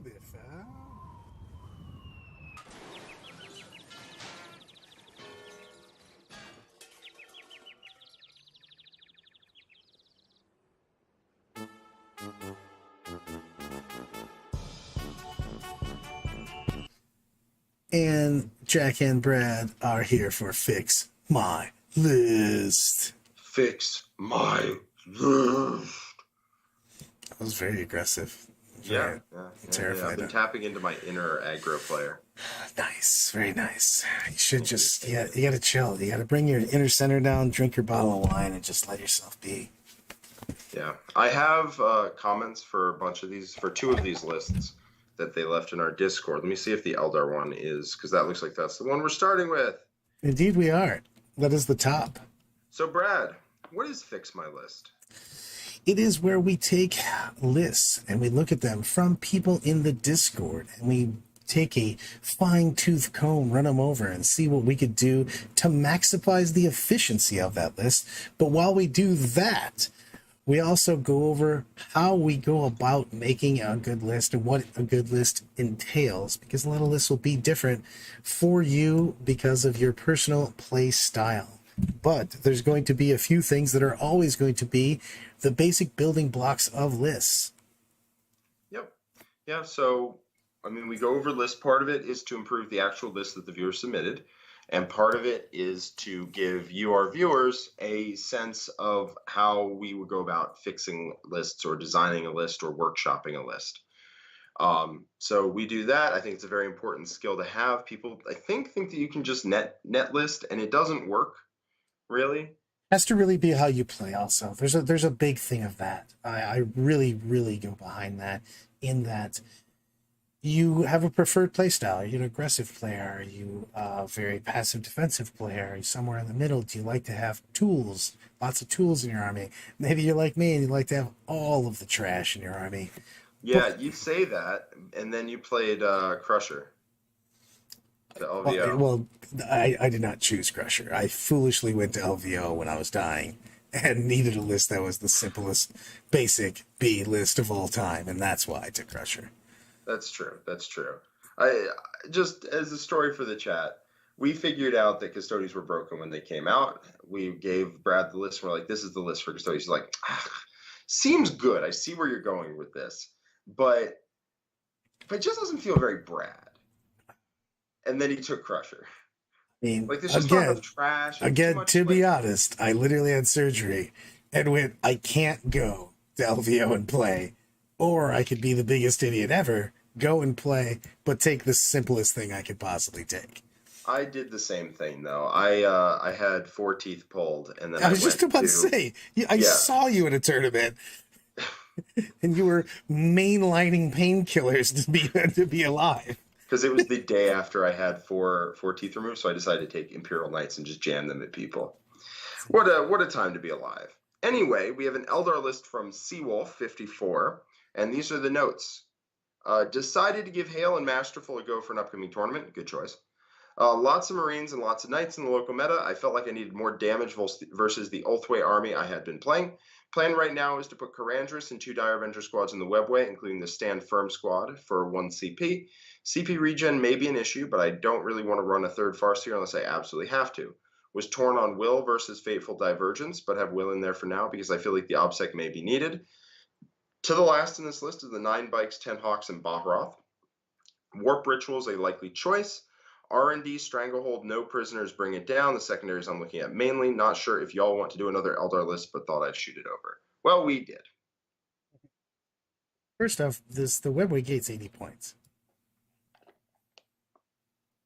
des faire. And Jack and Brad are here for Fix My List. Fix my list. That was very aggressive. Yeah. Terrified. I've been tapping into my inner aggro player. Nice, very nice. You should just, you gotta chill. You gotta bring your inner center down, drink your bottle of wine, and just let yourself be. Yeah, I have comments for a bunch of these, for two of these lists that they left in our Discord. Let me see if the Eldar one is, because that looks like that's the one we're starting with. Indeed, we are. That is the top. So, Brad, what is Fix My List? It is where we take lists and we look at them from people in the Discord, and we take a fine-tooth comb, run them over, and see what we could do to maximize the efficiency of that list. But while we do that, we also go over how we go about making a good list and what a good list entails, because a lot of lists will be different for you because of your personal play style. But there's going to be a few things that are always going to be the basic building blocks of lists. Yep. Yeah, so, I mean, we go over list. Part of it is to improve the actual list that the viewer submitted. And part of it is to give you, our viewers, a sense of how we would go about fixing lists or designing a list or workshopping a list. So we do that. I think it's a very important skill to have. People, I think that you can just net list, and it doesn't work, really. Has to really be how you play also. There's a big thing of that. I really, really go behind that, in that you have a preferred play style. Are you an aggressive player? Are you a very passive defensive player? Are you somewhere in the middle? Do you like to have tools, lots of tools in your army? Maybe you're like me and you like to have all of the trash in your army. Yeah, you say that, and then you played Crusher. The LVO. Well, I did not choose Crusher. I foolishly went to LVO when I was dying and needed a list that was the simplest, basic B list of all time, and that's why I took Crusher. That's true. That's true. I just, as a story for the chat, we figured out that Custodies were broken when they came out. We gave Brad the list. We're like, this is the list for Custodies. He's like, seems good. I see where you're going with this, but it just doesn't feel very Brad. And then he took Crusher. I mean, like, there's just not enough trash. Again, to be honest, I literally had surgery and went, I can't go to LVO and play, or I could be the biggest idiot ever, go and play, but take the simplest thing I could possibly take. I did the same thing, though. I had 4 teeth pulled, and then I was just about to say, I saw you in a tournament, and you were mainlining painkillers to be alive. Because it was the day after I had four teeth removed, so I decided to take Imperial Knights and just jam them at people. What a time to be alive. Anyway, we have an Eldar list from Seawolf 54, and these are the notes. Decided to give Hale and Masterful a go for an upcoming tournament. Good choice. Lots of Marines and lots of Knights in the local meta. I felt like I needed more damage versus the Ulthway army I had been playing. Plan right now is to put Karandras and 2 Dire Avenger squads in the webway, including the Stand Firm squad for 1 CP. CP regen may be an issue, but I don't really want to run a 3rd Farseer unless I absolutely have to. Was torn on Will versus Fateful Divergence, but have Will in there for now because I feel like the OBSEC may be needed. To the last in this list is the 9 Bikes, 10 Hawks, and Bahroth. Warp Ritual is a likely choice. R&D, Stranglehold, no prisoners, bring it down. The secondaries I'm looking at mainly. Not sure if y'all want to do another Eldar list, but thought I'd shoot it over. Well, we did. First off, the webway gate's 80 points.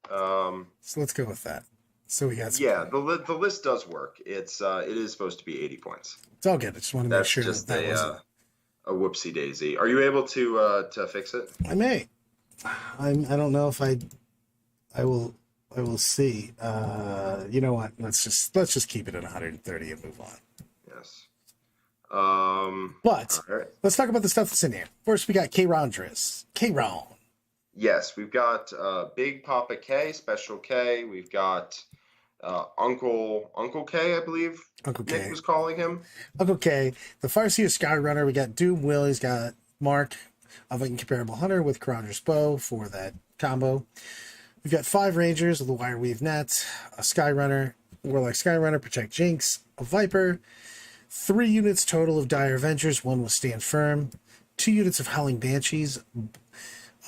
So let's go with that. So we got some. Yeah, the list does work. It is supposed to be 80 points. It's all good. I just want to make sure just that wasn't a whoopsie daisy. Are you able to fix it? I may. I don't know if I will see. You know what? Let's just keep it at 130 and move on. Yes. But right. Let's talk about the stuff that's in here. First, we got Karandras. K-Ron. Yes, we've got Big Papa K, Special K. We've got Uncle K, I believe. Uncle K. Nick was calling him. Uncle K. The Farseer Skyrunner. We got Doom Will. He's got Mark of an incomparable hunter with Carandra's bow for that combo. We've got 5 rangers with a wire weave net, a Skyrunner, Warlock Skyrunner, Protect Jinx, a Viper, 3 units total of Dire Avengers, 1 with Stand Firm, 2 units of Howling Banshees,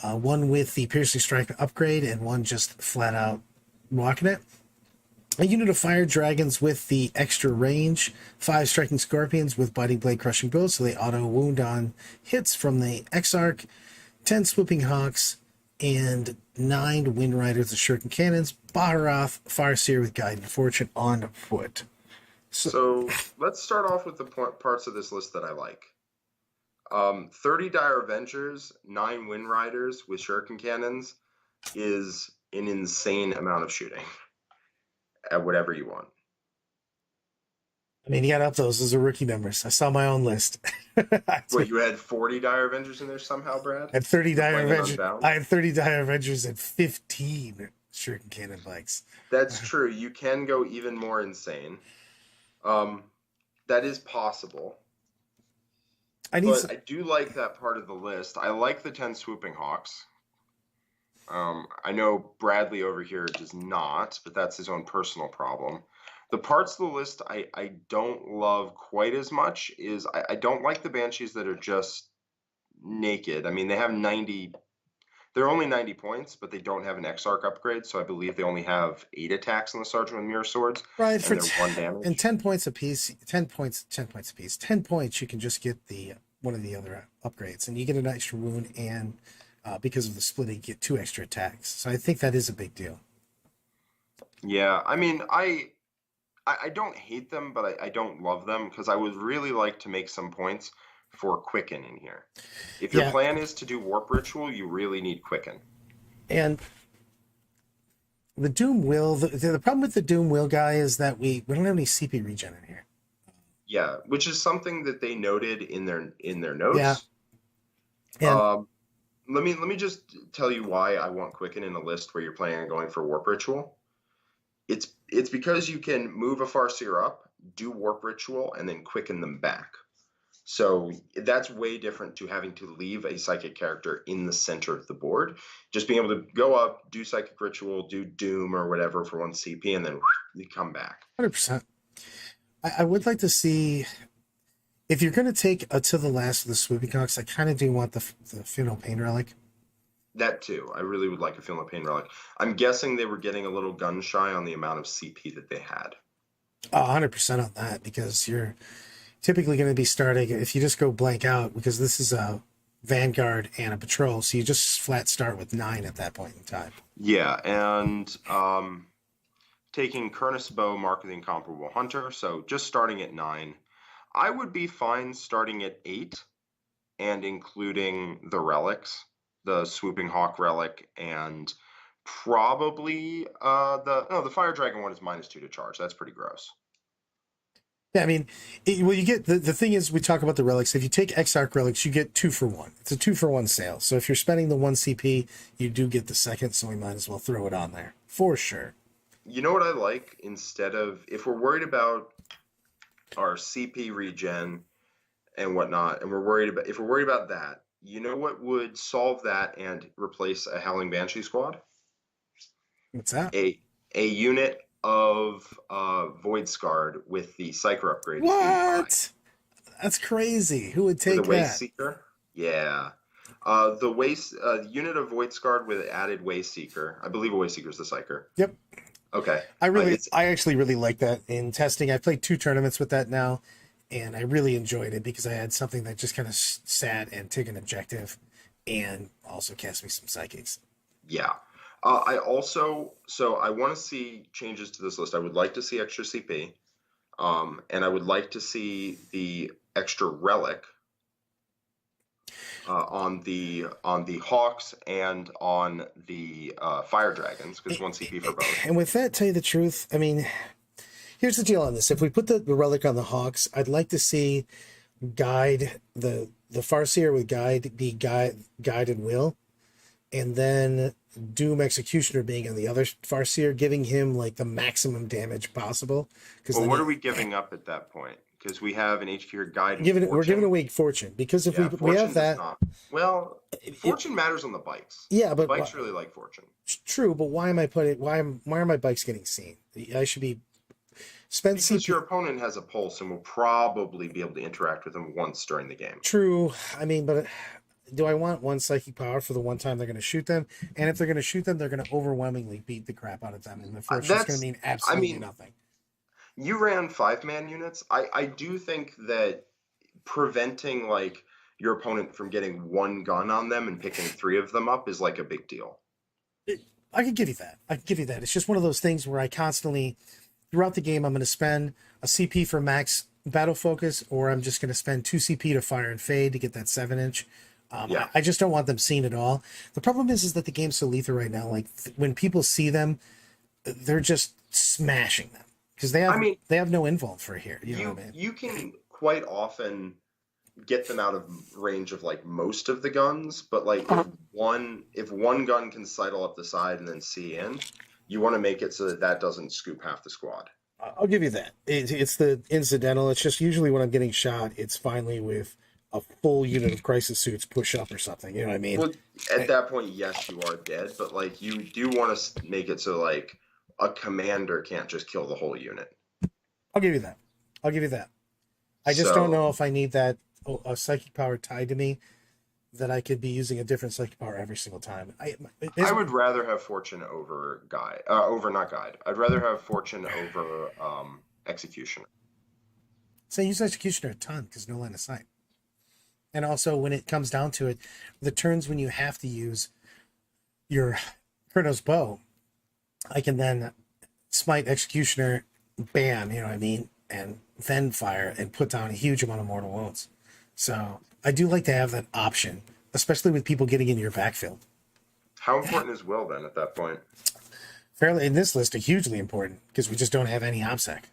1 with the Piercing Strike upgrade, and 1 just flat out walking it. A unit of Fire Dragons with the extra range, 5 Striking Scorpions with Biting Blade Crushing Blows, so they auto wound on hits from the Exarch, 10 Swooping Hawks, and 9 Wind Riders with Shuriken Cannons, Baharoth, Farseer with Guide and Fortune on foot. So let's start off with the parts of this list that I like. 30 Dire Avengers, 9 Wind Riders with Shuriken Cannons is an insane amount of shooting at whatever you want. I mean, you got up those are rookie numbers. I saw my own list. Wait, you had 40 Dire Avengers in there somehow, Brad? I had 30 Dire Avengers. I had 30 Dire Avengers and 15 Shuriken Cannon bikes. That's true. You can go even more insane. That is possible. I do like that part of the list. I like the 10 Swooping Hawks. I know Bradley over here does not, but that's his own personal problem. The parts of the list I don't love quite as much is I don't like the Banshees that are just naked. I mean, they have 90... They're only 90 points, but they don't have an Exarch upgrade, so I believe they only have 8 attacks on the Sergeant with Mirror Swords. Right, and for they're 1 damage. And 10 points apiece. 10 points apiece. 10 points, you can just get the one of the other upgrades, and you get an extra wound, and because of the splitting, you get 2 extra attacks. So I think that is a big deal. Yeah, I mean, I don't hate them, but I don't love them because I would really like to make some points for Quicken in here. If your plan is to do Warp Ritual, you really need Quicken. And the Doom Will, the problem with the Doom Will guy is that we don't have any CP regen in here. Yeah, which is something that they noted in their notes. Yeah. And let me just tell you why I want Quicken in a list where you're planning on going for Warp Ritual. It's because you can move a Farseer up, do Warp Ritual, and then Quicken them back. So that's way different to having to leave a psychic character in the center of the board. Just being able to go up, do Psychic Ritual, do Doom or whatever for 1 CP, and then you come back. 100%. I would like to see, if you're going to take a To the Last of the Swooping Hawks, I kind of do want the Funeral Pain Relic. That too. I really would like a Funeral Pain Relic. I'm guessing they were getting a little gun shy on the amount of CP that they had. 100% on that, because you're typically going to be starting, if you just go blank out, because this is a Vanguard and a Patrol, so you just flat start with 9 at that point in time. Yeah, and taking Kurnus Bow, Mark of the Incomparable Hunter, so just starting at 9. I would be fine starting at 8 and including the relics, the Swooping Hawk relic, and probably the Fire Dragon one is -2 to charge. That's pretty gross. Yeah, I mean, you get the thing is, we talk about the relics. If you take Exarch relics, you get 2 for 1. It's a 2 for 1 sale. So if you're spending the 1 CP, you do get the second. So we might as well throw it on there for sure. You know what I like? Instead of, if we're worried about our CP regen and whatnot, and if we're worried about that, you know what would solve that and replace a Howling Banshee squad? What's that? A unit of Void Scarred with the Psyker upgrade. What? That's crazy. Who would take the Waste that? Seeker? Yeah. The unit of Void Scarred with added Waste Seeker. I believe a Waste Seeker is the Psyker. Yep. Okay. I actually really like that in testing. I played 2 tournaments with that now, and I really enjoyed it because I had something that just kind of sat and took an objective and also cast me some psychics. Yeah. I want to see changes to this list. I would like to see extra CP, and I would like to see the extra relic on the Hawks and on the Fire Dragons, because 1 CP for both. And with that, tell you the truth, I mean, here's the deal on this. If we put the relic on the Hawks, I'd like to see Guide, the Farseer with Guide be Guide and Will, and then Doom Executioner being on the other Farseer, giving him like the maximum damage possible. Well, what are we giving up at that point? Because we have an HQ guide. We're giving away Fortune, because if we have that, well, Fortune matters on the bikes. Yeah, but the bikes really like Fortune. True, but why are my bikes getting seen? I should be spend because CP. Your opponent has a pulse and will probably be able to interact with them once during the game. True. I mean, but do I want one psychic power for the one time they're going to shoot them? And if they're going to shoot them, they're going to overwhelmingly beat the crap out of them. And the Fortune's going to mean absolutely nothing. You ran 5-man units. I do think that preventing like your opponent from getting one gun on them and picking 3 of them up is like a big deal. I can give you that. It's just one of those things where I constantly, throughout the game, I'm going to spend a CP for max battle focus, or I'm just going to spend 2 CP to fire and fade to get that 7-inch. I just don't want them seen at all. The problem is that the game's so lethal right now. Like when people see them, they're just smashing them because they have no invuln for here. You know what I mean? You can quite often get them out of range of like most of the guns, but like if one gun can sidle up the side and then see in, you want to make it so that doesn't scoop half the squad. I'll give you that. It's the incidental. It's just usually when I'm getting shot, it's finally with a full unit of crisis suits push up or something. You know what I mean? Well, at that point, yes, you are dead, but like you do want to make it so like a commander can't just kill the whole unit. I'll give you that. I just don't know if I need that a psychic power tied to me, that I could be using a different psychic power every single time. I would rather have Fortune over Guide. I'd rather have Fortune over Executioner. So I use Executioner a ton because no line of sight. And also, when it comes down to it, the turns when you have to use your Kurno's bow, I can then smite Executioner, bam, you know what I mean, and then fire and put down a huge amount of mortal wounds. So I do like to have that option, especially with people getting into your backfield. How important is Will then at that point? Fairly, in this list, hugely important because we just don't have any OPSEC.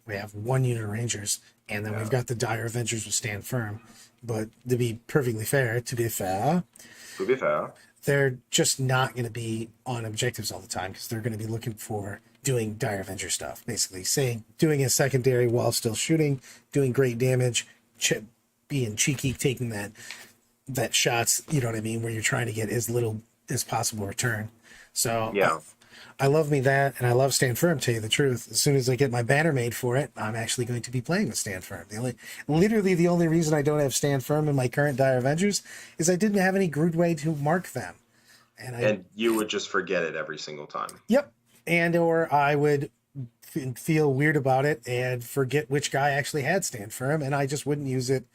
We have 1 unit of Rangers, and then we've got the Dire Avengers with Stand Firm. But to be perfectly fair, they're just not going to be on objectives all the time because they're going to be looking for doing Dire Avenger stuff, basically doing a secondary while still shooting, doing great damage, being cheeky, taking that shots, you know what I mean, where you're trying to get as little as possible return. So I love me that, and I love Stand Firm, tell you the truth. As soon as I get my banner made for it, I'm actually going to be playing with Stand Firm. Literally the only reason I don't have Stand Firm in my current Dire Avengers is I didn't have any Groot way to mark them. And you would just forget it every single time. Yep. And or I would feel weird about it and forget which guy actually had Stand Firm, and I just wouldn't use it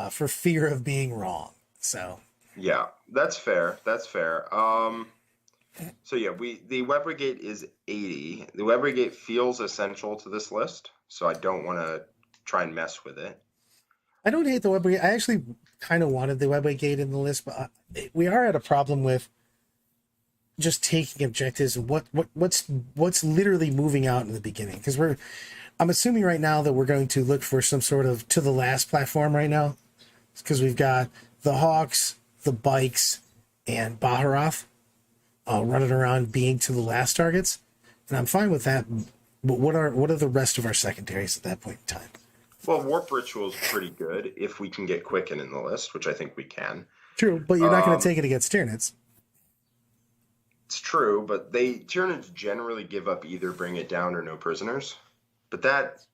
for fear of being wrong. So yeah, that's fair. So yeah, the Web Brigade is 80. The Web Brigade feels essential to this list, so I don't want to try and mess with it. I don't hate the Web Brigade. I actually kind of wanted the Web Brigade in the list, but we are at a problem with just taking objectives and what's literally moving out in the beginning. Because I'm assuming right now that we're going to look for some sort of to the last platform right now, because we've got the Hawks, the Bikes, and Baharoth running around being to the last targets, and I'm fine with that. But what are the rest of our secondaries at that point in time? Well, Warp Ritual is pretty good if we can get Quicken in the list, which I think we can. True, but you're not going to take it against Tyranids. It's true, but Tyranids generally give up either Bring It Down or No Prisoners. But that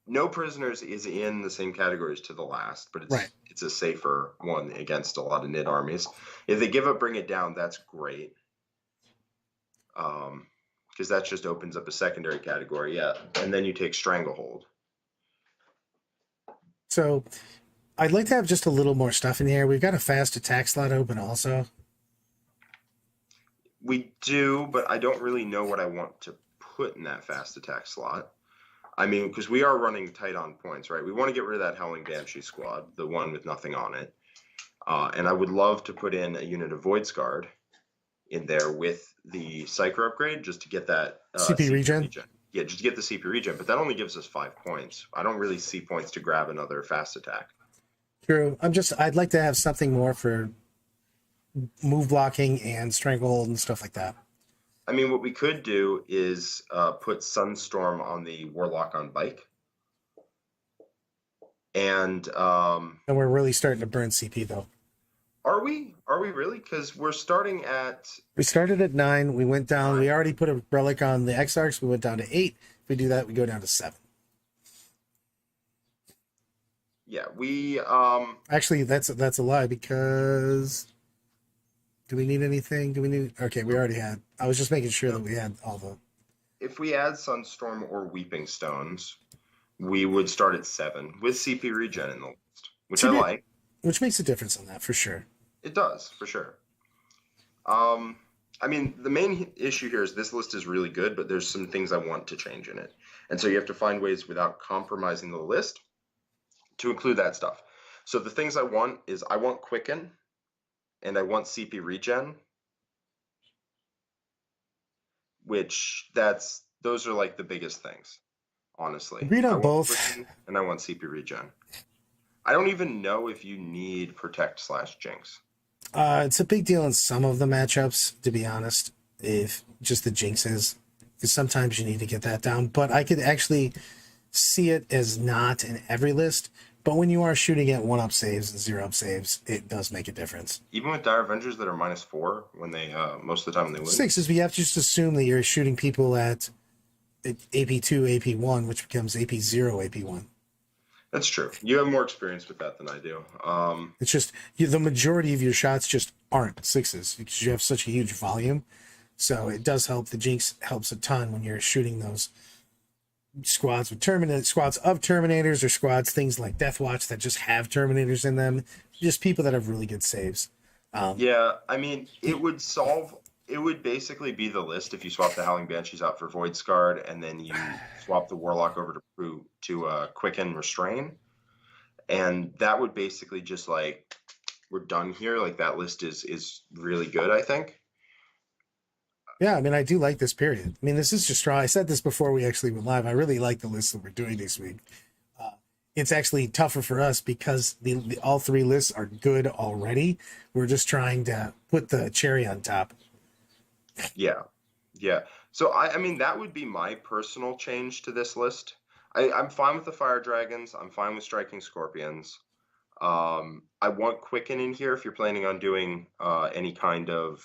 No Prisoners is in the same categories to the last, but it's a safer one against a lot of NID armies. If they give up Bring It Down, that's great. Because that just opens up a secondary category, and then you take Stranglehold. So I'd like to have just a little more stuff in here. We've got a fast attack slot open also. We do, but I don't really know what I want to put in that fast attack slot. I mean, because we are running tight on points, right? We want to get rid of that Howling Banshee squad, the one with nothing on it. And I would love to put in a unit of Void Scarred in there with the Psyker upgrade just to get that CP regen. Yeah, just to get the CP regen, but that only gives us 5 points. I don't really see points to grab another fast attack. True. I'd like to have something more for move blocking and stranglehold and stuff like that. I mean, what we could do is put Sunstorm on the Warlock on bike. And we're really starting to burn CP though. Are we? Are we really? Because we're starting at... We started at 9. We went down. 9. We already put a relic on the Exarchs. We went down to 8. If we do that, we go down to 7. Yeah, we... Actually, that's a lie because... Do we need anything? Do we need... Okay, we already had... I was just making sure that we had all the... If we add Sunstorm or Weeping Stones, we would start at 7 with CP regen in the list, which I like. Which makes a difference on that, for sure. It does, for sure. I mean, the main issue here is this list is really good, but there's some things I want to change in it. And so you have to find ways without compromising the list to include that stuff. So the things I want is I want Quicken, and I want CP regen, which those are like the biggest things, honestly. Read on both. Quicken, and I want CP regen. I don't even know if you need Protect/Jinx. It's a big deal in some of the matchups, to be honest, if just the jinxes, because sometimes you need to get that down. But I could actually see it as not in every list. But when you are shooting at 1-up saves and 0-up saves, it does make a difference. Even with Dire Avengers that are -4 when they most of the time they win. 6 is we have to just assume that you're shooting people at AP2, AP1, which becomes AP0, AP1. That's true. You have more experience with that than I do. It's just the majority of your shots just aren't 6s because you have such a huge volume. So it does help. The Jinx helps a ton when you're shooting those squads of Terminators or squads, things like Deathwatch that just have Terminators in them. Just people that have really good saves. Yeah, I mean, it would basically be the list if you swap the Howling Banshees out for Void Scarred and then you swap the Warlock over to Quicken Restrain. And that would basically just like, we're done here. Like that list is really good, I think. Yeah, I mean, I do like this period. I mean, this is just strong. I said this before we actually went live. I really like the list that we're doing this week. It's actually tougher for us because all 3 lists are good already. We're just trying to put the cherry on top. Yeah. So I mean, that would be my personal change to this list. I'm fine with the Fire Dragons. I'm fine with Striking Scorpions. I want Quicken in here if you're planning on doing any kind of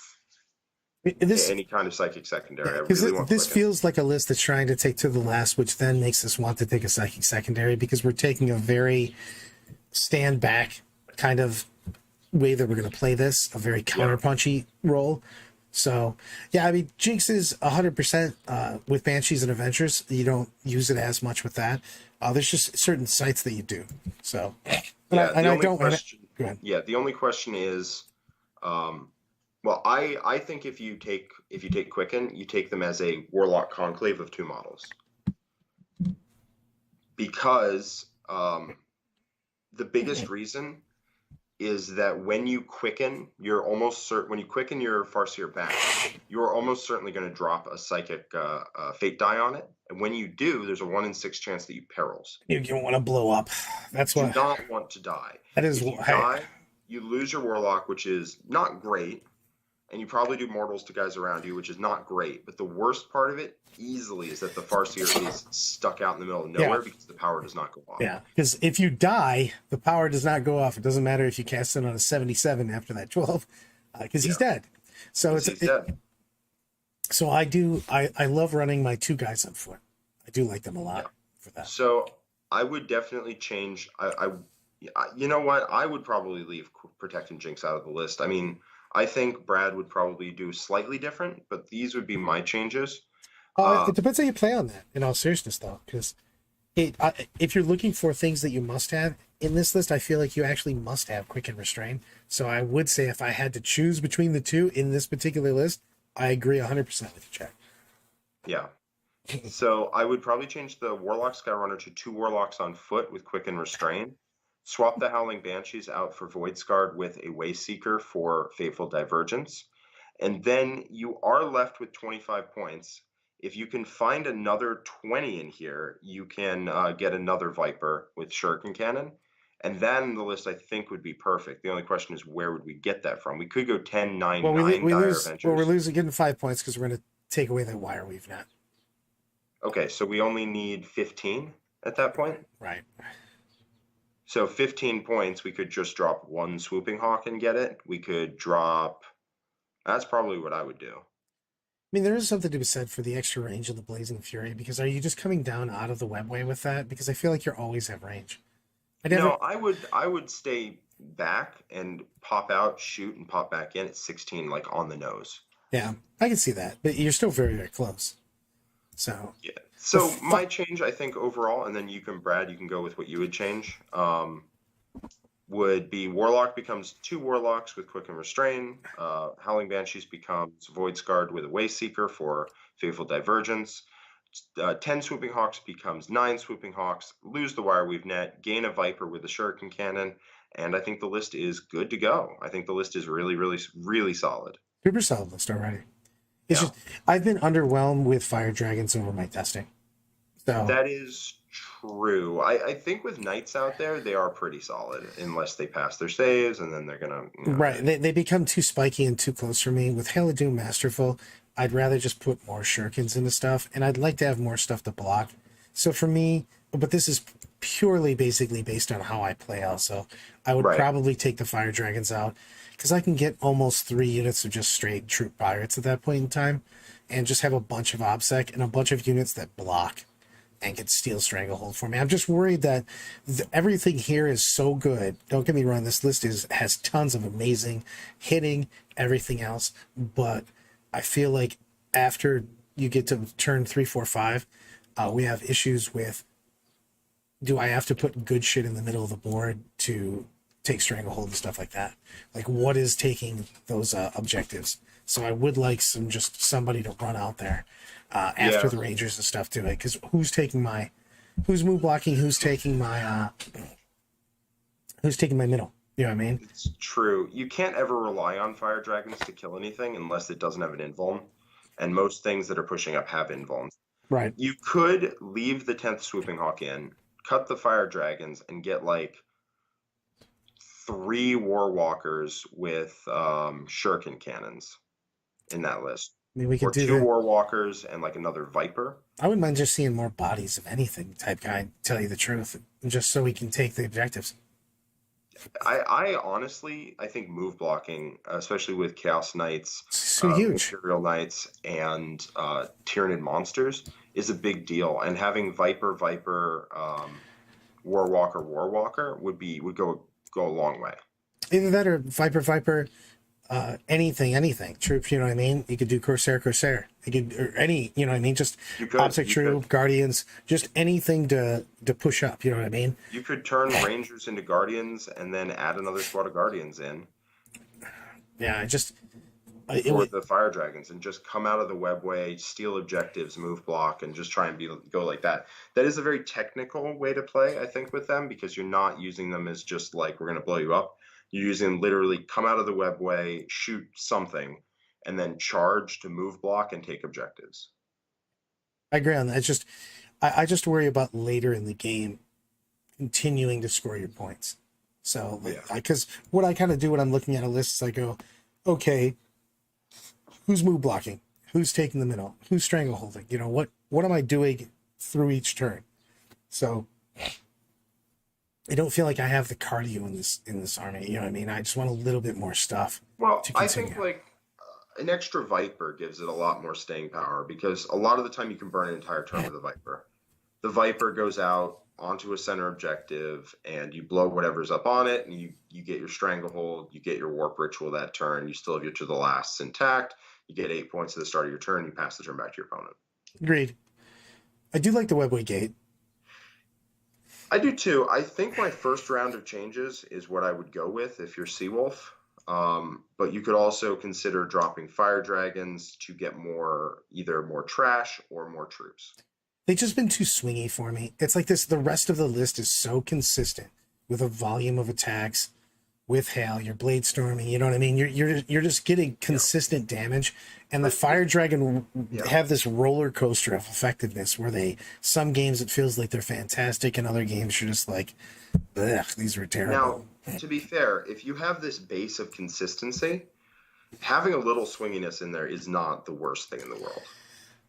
psychic secondary. This feels like a list that's trying to take to the last, which then makes us want to take a psychic secondary because we're taking a very stand back kind of way that we're going to play this, a very counterpunchy role. So, yeah, I mean, Jinx is 100% with Banshees and Adventures. You don't use it as much with that. There's just certain sites that you do. So, the only question is, well, I think if you take Quicken, you take them as a Warlock Conclave of 2 models. Because the biggest reason is that when you quicken, when you quicken your Farseer back, you're almost certainly going to drop a psychic fate die on it. And when you do, there's a 1 in 6 chance that you perils. You don't want to blow up. That's what. You do not want to die. That is. If you die, you lose your Warlock, which is not great. And you probably do mortals to guys around you, which is not great. But the worst part of it, easily, is that the Farseer is stuck out in the middle of nowhere because the power does not go off. Yeah, because if you die, the power does not go off. It doesn't matter if you cast it on a 77 after that 12, because he's dead. So he's dead. So I love running my 2 guys on foot. I do like them a lot for that. So I would definitely change. You know what? I would probably leave Protect and Jinx out of the list. I mean, I think Brad would probably do slightly different, but these would be my changes. It depends how you play on that, in all seriousness, though, because if you're looking for things that you must have in this list, I feel like you actually must have Quick and Restrain. So I would say if I had to choose between the 2 in this particular list, I agree 100% with you, Jack. Yeah. So I would probably change the Warlock Skyrunner to 2 Warlocks on foot with Quick and Restrain. Swap the Howling Banshees out for Void Scarred with a Wayseeker for Fateful Divergence. And then you are left with 25 points. If you can find another 20 in here, you can get another Viper with Shuriken Cannon. And then the list, I think, would be perfect. The only question is, where would we get that from? We could go 10, 9, Well, 9 we Dire lose. Avengers. Well, we're losing, getting 5 points because we're going to take away that wire weave net. Okay, so we only need 15 at that point? Right. So 15 points, we could just drop 1 Swooping Hawk and get it. We could drop... That's probably what I would do. I mean, there is something to be said for the extra range of the Blazing Fury, because are you just coming down out of the webway with that? Because I feel like you're always at range. No, I would stay back and pop out, shoot, and pop back in at 16, like on the nose. Yeah, I can see that, but you're still very, very close. So yeah. So my change, I think, overall, and then you can, Brad, you can go with what you would change, would be Warlock becomes 2 Warlocks with Quick and Restrain. Howling Banshees becomes Void Scarred with a Wayseeker for Fateful Divergence. 10 Swooping Hawks becomes 9 Swooping Hawks. Lose the Wire Weave Net. Gain a Viper with a Shuriken Cannon. And I think the list is good to go. I think the list is really, really, really solid. Super solid list already. It's just, I've been underwhelmed with Fire Dragons over my testing. So that is true. I think with Knights out there, they are pretty solid unless they pass their saves, and then they're gonna right. They become too spiky and too close for me. With Hail of Doom Masterful, I'd rather just put more shurikens into stuff, and I'd like to have more stuff to block. So for me, but this is purely basically based on how I play also. I would probably take the Fire Dragons out, because I can get almost 3 units of just straight troop pirates at that point in time, and just have a bunch of OBSEC and a bunch of units that block and can steal Stranglehold for me. I'm just worried that everything here is so good. Don't get me wrong, this list has tons of amazing hitting, everything else, but I feel like after you get to turn 3, 4, 5, we have issues with, do I have to put good shit in the middle of the board to take Stranglehold and stuff like that? Like, what is taking those objectives? So I would like somebody to run out there after the Rangers and stuff to it, because who's move blocking, who's taking my middle? You know what I mean? It's true. You can't ever rely on Fire Dragons to kill anything unless it doesn't have an invuln, and most things that are pushing up have invulns. Right. You could leave the 10th Swooping Hawk in, cut the Fire Dragons, and get like 3 Warwalkers with Shuriken Cannons in that list. I mean, we could do 2 Warwalkers and like another Viper. I wouldn't mind just seeing more bodies of anything type guy, tell you the truth, just so we can take the objectives. I honestly, I think move blocking, especially with Chaos Knights, so huge. Imperial Knights, and Tyranid monsters, is a big deal. And having Viper, Warwalker would go a long way. Either that or Viper, anything. Troops, you know what I mean? You could do Corsair. You could, or any, you know what I mean? Just Object Troop, Guardians, just anything to push up, you know what I mean? You could turn Rangers into Guardians and then add another squad of Guardians in. Yeah, for the Fire Dragons, and just come out of the webway, steal objectives, move block, and just try and go like that. That is a very technical way to play, I think, with them, because you're not using them as just like, we're going to blow you up. You're using literally come out of the webway, shoot something, and then charge to move block and take objectives. I agree on that. I just worry about later in the game continuing to score your points. So, because what I kind of do when I'm looking at a list is I go, okay, who's move blocking? Who's taking the middle? Who's strangleholding? You know, what am I doing through each turn? So I don't feel like I have the cardio in this army. You know what I mean? I just want a little bit more stuff. Well, I think like an extra Viper gives it a lot more staying power, because a lot of the time you can burn an entire turn with a Viper. The Viper goes out onto a center objective, and you blow whatever's up on it, and you get your Stranglehold, you get your Warp Ritual that turn, you still have your To the Last intact, you get 8 points at the start of your turn, you pass the turn back to your opponent. Agreed. I do like the Webway Gate. I do too. I think my first round of changes is what I would go with if you're Seawolf. But you could also consider dropping Fire Dragons to get either more trash or more troops. They've just been too swingy for me. It's like this, the rest of the list is so consistent with a volume of attacks with hail, you're blade storming. You know what I mean? You're just getting consistent damage, and the Fire Dragon have this roller coaster of effectiveness where some games it feels like they're fantastic, and other games you're just like, ugh, these are terrible. Now, to be fair, if you have this base of consistency, having a little swinginess in there is not the worst thing in the world.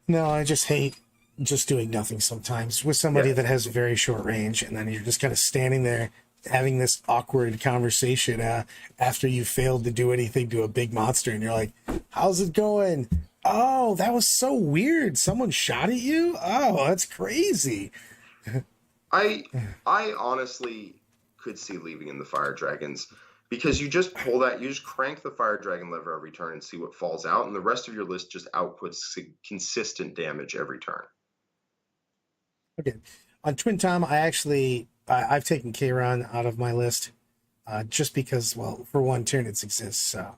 No, I just hate just doing nothing sometimes with somebody that has very short range, and then you're just kind of standing there having this awkward conversation after you failed to do anything to a big monster, and you're like, how's it going? Oh, that was so weird. Someone shot at you? Oh, that's crazy. I honestly could see leaving in the Fire Dragons, because you just crank the Fire Dragon lever every turn and see what falls out, and the rest of your list just outputs consistent damage every turn. Okay. On Twin Tom, I've taken Kayron out of my list just because, well, for one, Tyranids exists. So.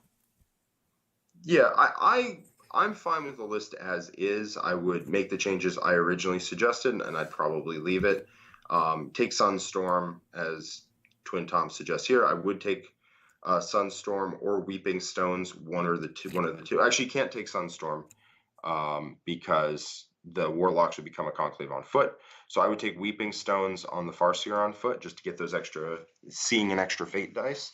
Yeah, I'm fine with the list as is. I would make the changes I originally suggested, and I'd probably leave it. Take Sunstorm, as Twin Tom suggests here. I would take Sunstorm or Weeping Stones, one of the two. Actually, you can't take Sunstorm because the Warlocks would become a Conclave on foot. So I would take Weeping Stones on the Farseer on foot just to get those seeing an extra fate dice.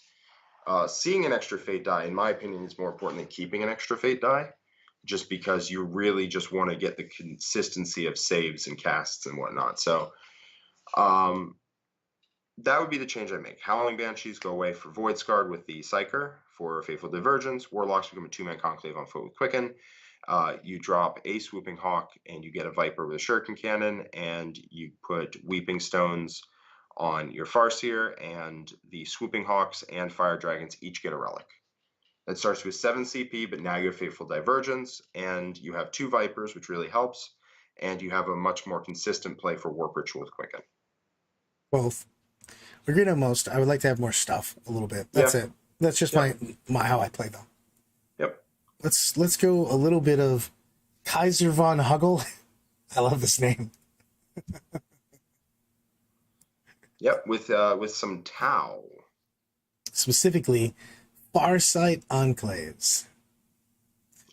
Seeing an extra fate die, in my opinion, is more important than keeping an extra fate die, just because you really just want to get the consistency of saves and casts and whatnot. So that would be the change I make. Howling Banshees go away for Void Scarred with the Psyker for Faithful Divergence. Warlocks become a 2-man Conclave on foot with Quicken. You drop a Swooping Hawk and you get a Viper with a Shuriken Cannon, and you put Weeping Stones on your Farseer, and the Swooping Hawks and Fire Dragons each get a Relic. That starts with 7 CP, but now you have Faithful Divergence, and you have 2 Vipers, which really helps, and you have a much more consistent play for Warp Ritual with Quicken. Both. Agreed on most. I would like to have more stuff a little bit. That's it. That's just my how I play though. Yep. Let's go a little bit of Kaiser von Huggle. I love this name. Yep, with some Tau. Specifically, Farsight Enclaves.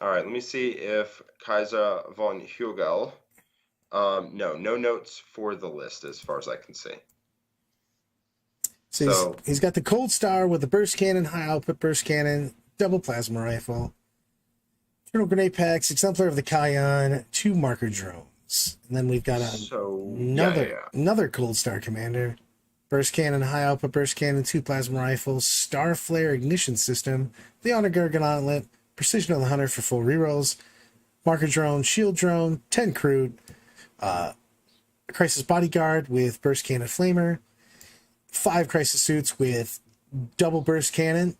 All right, let me see if Kaiser von Hugel. No notes for the list as far as I can see. So he's got the Cold Star with the burst cannon, high output burst cannon, double plasma rifle, Eternal Grenade Packs, Exemplar of the Kion, 2 marker drones. And then we've got another Cold Star commander, burst cannon, high output burst cannon, 2 plasma rifles, Star Flare ignition system, the Honor Gargan Gauntlet, Precision of the Hunter for full rerolls, marker drone, shield drone, 10 crude, Crisis Bodyguard with burst cannon flamer, 5 crisis suits with double burst cannon.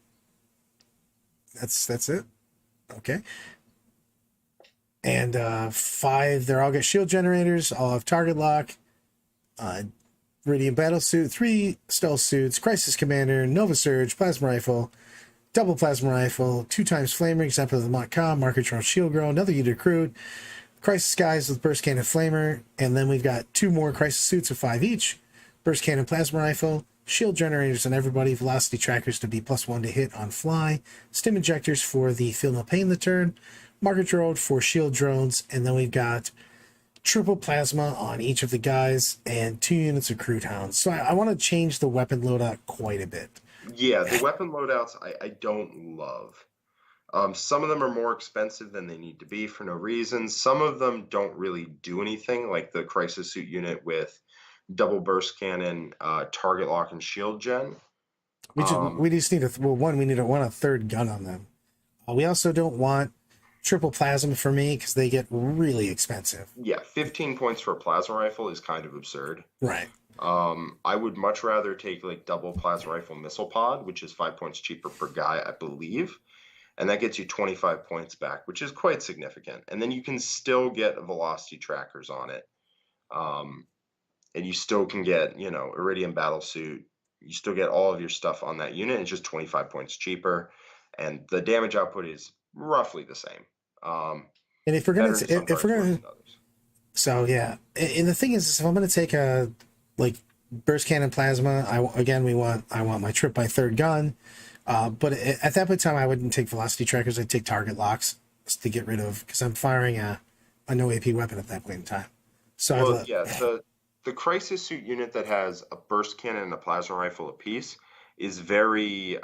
That's it. Okay. And 5, they're all got shield generators, all have target lock, Iridium battle suit, 3 stealth suits, crisis commander, Nova Surge, plasma rifle, double plasma rifle, 2 times flamer, Exemplar of the Montcalm, marker drone, shield girl, another unit crude, crisis guys with burst cannon flamer, and then we've got 2 more crisis suits of 5 each. Burst cannon, plasma rifle, shield generators on everybody, velocity trackers to be +1 to hit on fly, stim injectors for the feel no pain the turn, marker drone for shield drones, and then we've got triple plasma on each of the guys and 2 units of crude hounds. So I want to change the weapon loadout quite a bit. Yeah, the weapon loadouts I don't love. Some of them are more expensive than they need to be for no reason. Some of them don't really do anything, like the crisis suit unit with double burst cannon, target lock, and shield gen. We just need we need a third gun on them. We also don't want triple plasma for me because they get really expensive. Yeah, 15 points for a plasma rifle is kind of absurd. Right. I would much rather take like double plasma rifle missile pod, which is 5 points cheaper per guy, I believe. And that gets you 25 points back, which is quite significant. And then you can still get velocity trackers on it. And you still can get, Iridium Battlesuit. You still get all of your stuff on that unit. It's just 25 points cheaper. And the damage output is roughly the same. And if we're going to... So, yeah. And the thing is, if I'm going to take burst cannon plasma. I want my trip by third gun. But at that point in time, I wouldn't take velocity trackers. I'd take target locks to get rid of, because I'm firing a no AP weapon at that point in time. So Well, yeah, the crisis suit unit that has a burst cannon and a plasma rifle apiece is very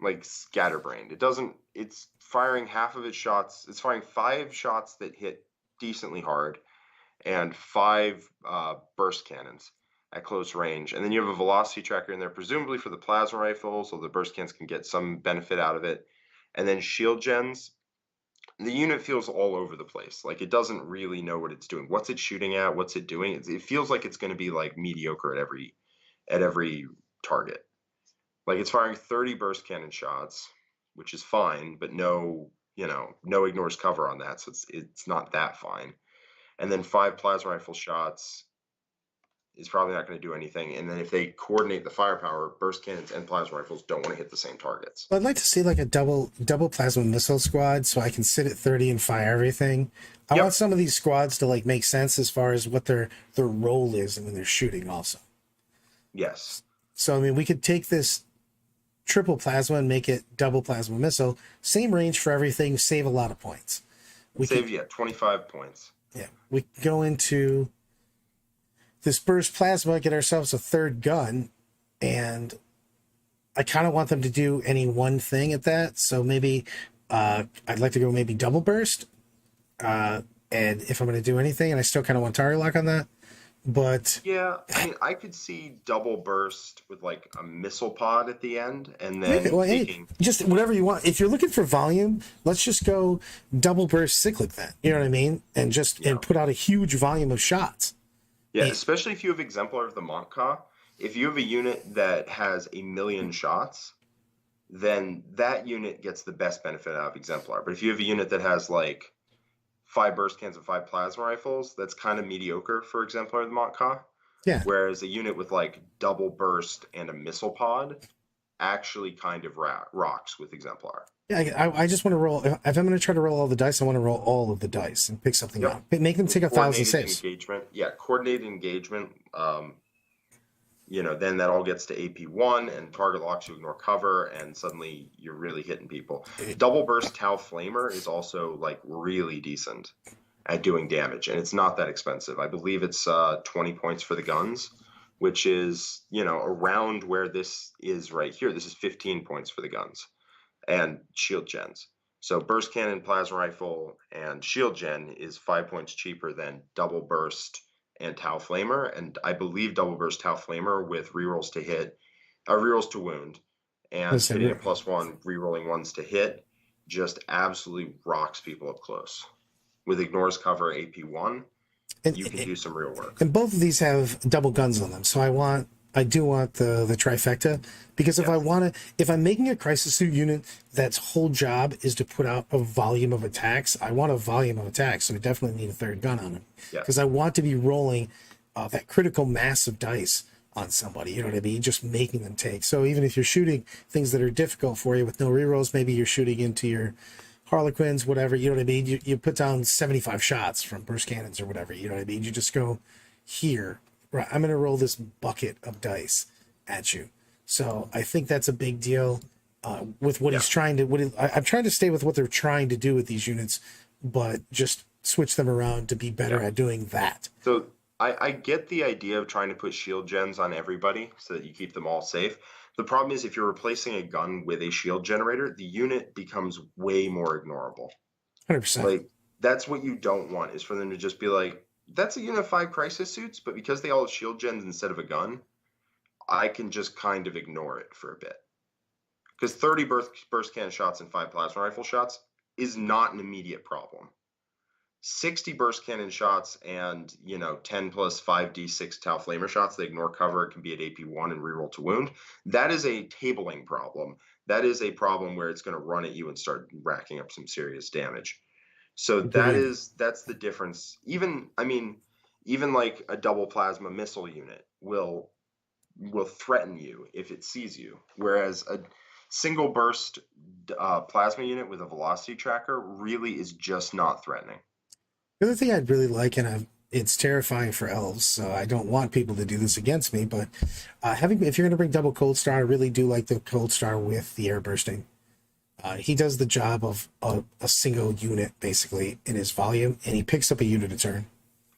like scatterbrained. It's firing half of its shots. It's firing 5 shots that hit decently hard and 5 burst cannons at close range. And then you have a velocity tracker in there, presumably for the plasma rifle, so the burst cannons can get some benefit out of it. And then shield gens. The unit feels all over the place. Like, it doesn't really know what it's doing. What's it shooting at? What's it doing? It feels like it's going to be like mediocre at every target. Like, it's firing 30 burst cannon shots, which is fine, but no ignores cover on that, so it's not that fine. And then 5 plasma rifle shots is probably not going to do anything. And then if they coordinate the firepower, burst cannons and plasma rifles don't want to hit the same targets. I'd like to see like a double plasma missile squad, so I can sit at 30 and fire everything. I want some of these squads to like make sense as far as what their role is and when they're shooting also. Yes. So I mean, we could take this triple plasma and make it double plasma missile, same range for everything, save a lot of points. We save 25 points. Yeah, we could go into this burst plasma, get ourselves a third gun, and I kind of want them to do any one thing at that. So maybe I'd like to go maybe double burst. And if I'm going to do anything, and I still kind of want target lock on that. But yeah, I mean, I could see double burst with like a missile pod at the end, and then just whatever you want. If you're looking for volume, let's just go double burst cyclic then. You know what I mean? And and put out a huge volume of shots. Yeah, especially if you have Exemplar of the Montka. If you have a unit that has 1,000,000 shots, then that unit gets the best benefit out of Exemplar. But if you have a unit that has like 5 burst cannons and 5 plasma rifles, that's kind of mediocre for Exemplar of the Montka. Yeah. Whereas a unit with like double burst and a missile pod actually kind of rocks with Exemplar. Yeah, I just want to roll. If I'm going to try to roll all the dice, I want to roll all of the dice and pick something out. Make them take 1,000 saves. Engagement. Yeah, coordinated engagement. Then that all gets to AP1 and target locks, you ignore cover, and suddenly you're really hitting people. Double burst Tau Flamer is also like really decent at doing damage, and it's not that expensive. I believe it's 20 points for the guns, which is around where this is right here. This is 15 points for the guns and shield gens. So burst cannon, plasma rifle, and shield gen is 5 points cheaper than double burst and Tau Flamer, and I believe double burst Tau Flamer with rerolls to hit, rerolls to wound, and hitting a +1, rerolling ones to hit, just absolutely rocks people up close. With ignores cover AP1, you can do some real work. And both of these have double guns on them, so I do want the trifecta, because if I'm making a crisis suit unit that's whole job is to put out a volume of attacks, I want a volume of attacks, so I definitely need a third gun on him. Because I want to be rolling that critical mass of dice on somebody, you know what I mean? Just making them take. So even if you're shooting things that are difficult for you with no rerolls, maybe you're shooting into your Harlequins, whatever, you know what I mean? You put down 75 shots from burst cannons or whatever, you know what I mean? You just go here. Right, I'm going to roll this bucket of dice at you. So I think that's a big deal with what he's trying to. I'm trying to stay with what they're trying to do with these units, but just switch them around to be better at doing that. So I get the idea of trying to put shield gens on everybody so that you keep them all safe. The problem is if you're replacing a gun with a shield generator, the unit becomes way more ignorable. 100%. Like, that's what you don't want, is for them to just be like, that's a unit of 5 crisis suits, but because they all have shield gens instead of a gun, I can just kind of ignore it for a bit. Because 30 burst cannon shots and 5 plasma rifle shots is not an immediate problem. 60 burst cannon shots and 10 plus 5d6 Tau Flamer shots, they ignore cover, it can be at AP1 and reroll to wound. That is a tabling problem. That is a problem where it's going to run at you and start racking up some serious damage. So that's the difference. Even like a double plasma missile unit will threaten you if it sees you, whereas a single burst plasma unit with a velocity tracker really is just not threatening. The other thing I'd really like, and It's terrifying for elves, so I don't want people to do this against me. But if you're going to bring double Cold Star, I really do like the Cold Star with the air bursting. He does the job of a single unit basically in his volume, and he picks up a unit a turn.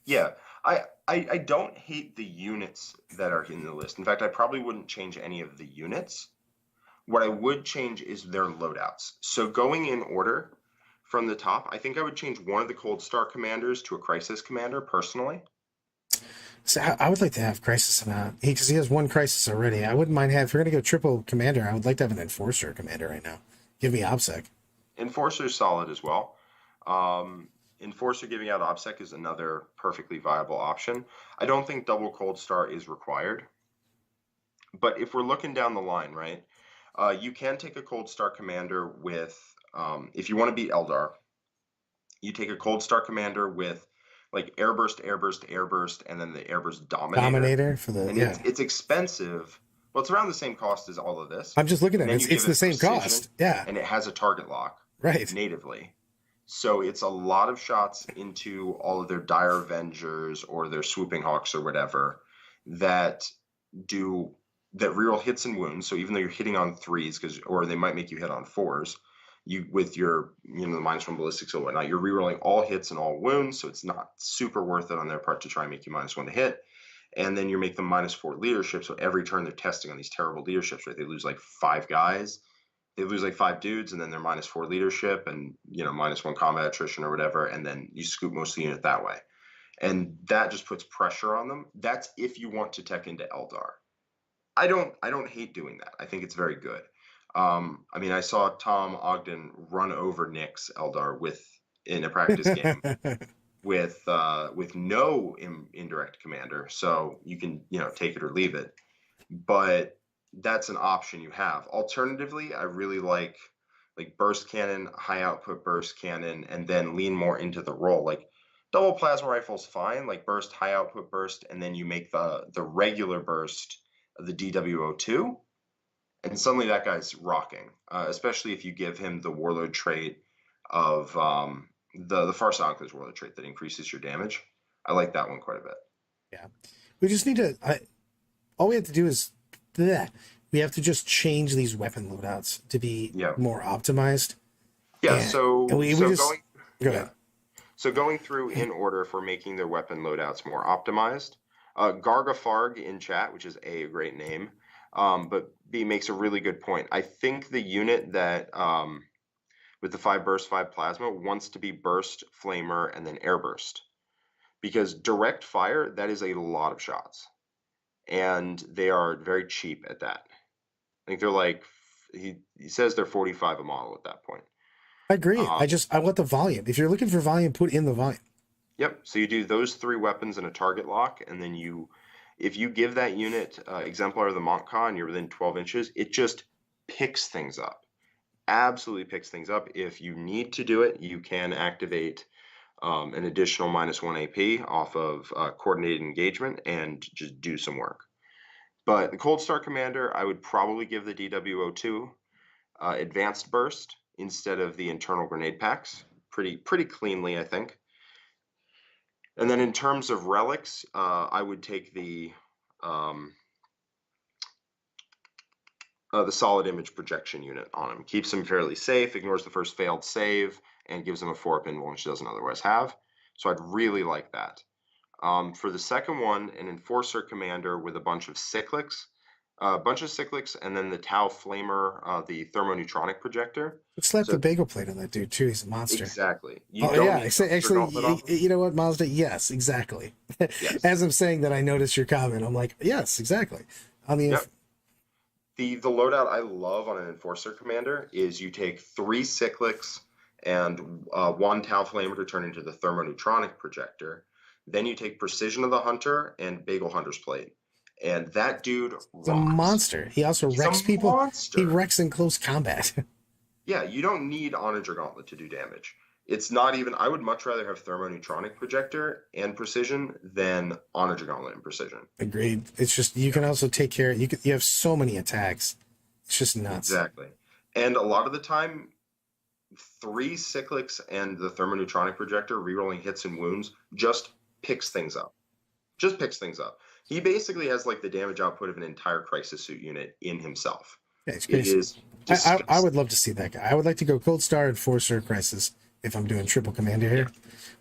Yeah, I don't hate the units that are in the list. In fact, I probably wouldn't change any of the units. What I would change is their loadouts. So going in order from the top, I think I would change one of the Cold Star commanders to a Crisis commander personally. So I would like to have Crisis because he has one Crisis already. I wouldn't mind if you're going to go triple commander. I would like to have an Enforcer commander right now. Give me OBSEC. Enforcer's solid as well. Enforcer giving out OBSEC is another perfectly viable option. I don't think double Cold Star is required. But if we're looking down the line, right, you can take a Cold Star commander with, if you want to beat Eldar, you take a Cold Star commander with like Airburst, Airburst, Airburst, and then the Airburst Dominator. For the, and yeah. it's expensive. Well, it's around the same cost as all of this. I'm just looking at it. It's the same precision, cost. Yeah. And it has a target lock. Right. Natively. So it's a lot of shots into all of their Dire Avengers or their Swooping Hawks or whatever that reroll hits and wounds. So even though you're hitting on 3s, or they might make you hit on 4s, you with your the -1 ballistics or whatnot, you're rerolling all hits and all wounds. So it's not super worth it on their part to try and make you -1 to hit. And then you make them -4 leadership. So every turn they're testing on these terrible leaderships, right? They lose like 5 guys. They lose like 5 dudes, and then they're -4 leadership and -1 combat attrition or whatever, and then you scoop most of the unit that way. And that just puts pressure on them. That's if you want to tech into Eldar. I don't hate doing that. I think it's very good. I mean, I saw Tom Ogden run over Nick's Eldar in a practice game with no indirect commander, so you can take it or leave it. But that's an option you have. Alternatively, I really like burst cannon, high output burst cannon, and then lean more into the roll. Like double plasma rifle's fine, like burst, high output burst, and then you make the regular burst of the DW02, and suddenly that guy's rocking. Especially if you give him the warlord trait of the Farce Enclave's warlord trait that increases your damage. I like that one quite a bit. Yeah, we just need to. All we have to do is we have to just change these weapon loadouts to be more optimized. Yeah. So going through in order for making their weapon loadouts more optimized. Garga Farg in chat, which is a great name, but B makes a really good point. I think the unit that with the 5 burst, 5 plasma wants to be burst, flamer, and then air burst, because direct fire, that is a lot of shots. And they are very cheap at that. I think they're like, he says they're 45 a model at that point. I agree. I want the volume. If you're looking for volume, put in the volume. Yep. So you do those 3 weapons and a target lock, and then if you give that unit Exemplar of the Montca and you're within 12 inches, it just picks things up. Absolutely picks things up. If you need to do it, you can activate an additional -1 AP off of coordinated engagement and just do some work. But the Cold Star Commander, I would probably give the DW02 advanced burst instead of the internal grenade packs. Pretty cleanly, I think. And then in terms of relics, I would take the solid image projection unit on him. Keeps him fairly safe, ignores the first failed save, and gives him a 4-up invuln, which he doesn't otherwise have. So I'd really like that. For the second one, an Enforcer Commander with a bunch of cyclics, and then the Tau Flamer, the thermoneutronic projector. Slap the bagel plate on that dude too. He's a monster. Exactly. Actually, you know what, Mazda? Yes, exactly. Yes. As I'm saying that, I noticed your comment. I'm like, yes, exactly. The loadout I love on an Enforcer Commander is you take 3 cyclics and 1 Tau Flamer to turn into the thermoneutronic projector. Then you take Precision of the Hunter and Bagel Hunter's Plate. And that dude rocks. He's a monster. He also wrecks people. Monster. He wrecks in close combat. Yeah, you don't need Onager Gauntlet to do damage. It's not even... I would much rather have Thermoneutronic Projector and Precision than Onager Gauntlet and Precision. Agreed. It's just, you can also take care... You have so many attacks. It's just nuts. Exactly. And a lot of the time, 3 cyclics and the Thermoneutronic Projector rerolling hits and wounds just picks things up. Just picks things up. He basically has like the damage output of an entire crisis suit unit in himself. Yeah, it's It crazy. is I disgusting. would love to see that guy. I would like to go Cold Star and Forcer Crisis if I'm doing triple commander here.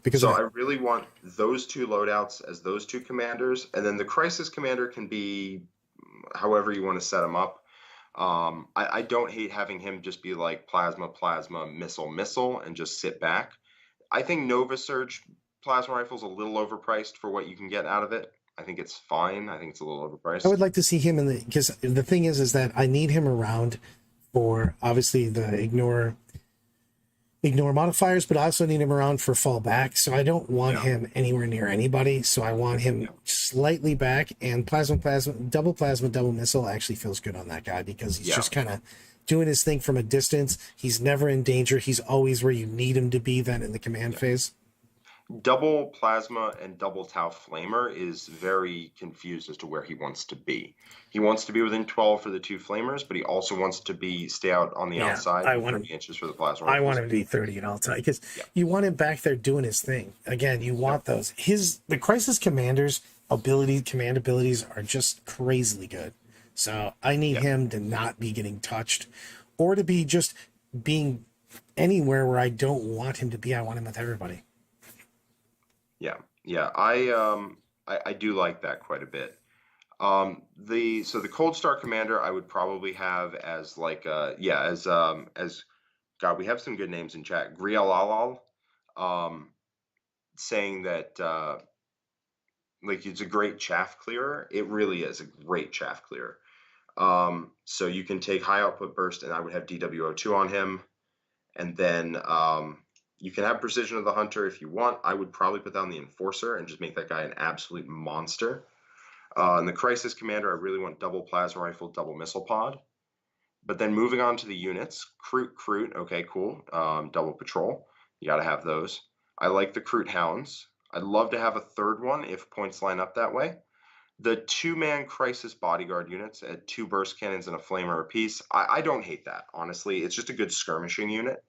Because So I really want those two loadouts as those two commanders, and then the crisis commander can be however you want to set him up. I don't hate having him just be like plasma, plasma, missile, missile, and just sit back. I think Nova Surge plasma rifle's a little overpriced for what you can get out of it. I think it's fine. I think it's a little overpriced. I would like to see him in the, because the thing is that I need him around for obviously the ignore modifiers, but I also need him around for fall back. So I don't want him anywhere near anybody. So I want him slightly back, and plasma, double missile actually feels good on that guy because he's just kind of doing his thing from a distance. He's never in danger. He's always where you need him to be then in the command phase. Double plasma and double Tau flamer is very confused as to where he wants to be. He wants to be within 12 for the two flamers, but he also wants to stay out on the outside. I want 30 inches for the plasma. I want him to be 30 at all time because you want him back there doing his thing. Again, you want those. The crisis commander's command abilities are just crazily good. So I need him to not be getting touched, or to be just being anywhere where I don't want him to be. I want him with everybody. Yeah. I do like that quite a bit. The Cold Star commander I would probably have as like as God, we have some good names in chat. Grialalal, saying that like it's a great chaff clearer. It really is a great chaff clearer. So you can take high output burst, and I would have DWO2 on him, and then you can have Precision of the Hunter if you want. I would probably put down the Enforcer and just make that guy an absolute monster. And the Crisis Commander, I really want double Plasma Rifle, double Missile Pod. But then moving on to the units, Kroot, okay, cool. Double Patrol, you got to have those. I like the Kroot Hounds. I'd love to have a third one if points line up that way. The two-man Crisis Bodyguard units at 2 burst cannons and a flamer apiece, I don't hate that, honestly. It's just a good skirmishing unit.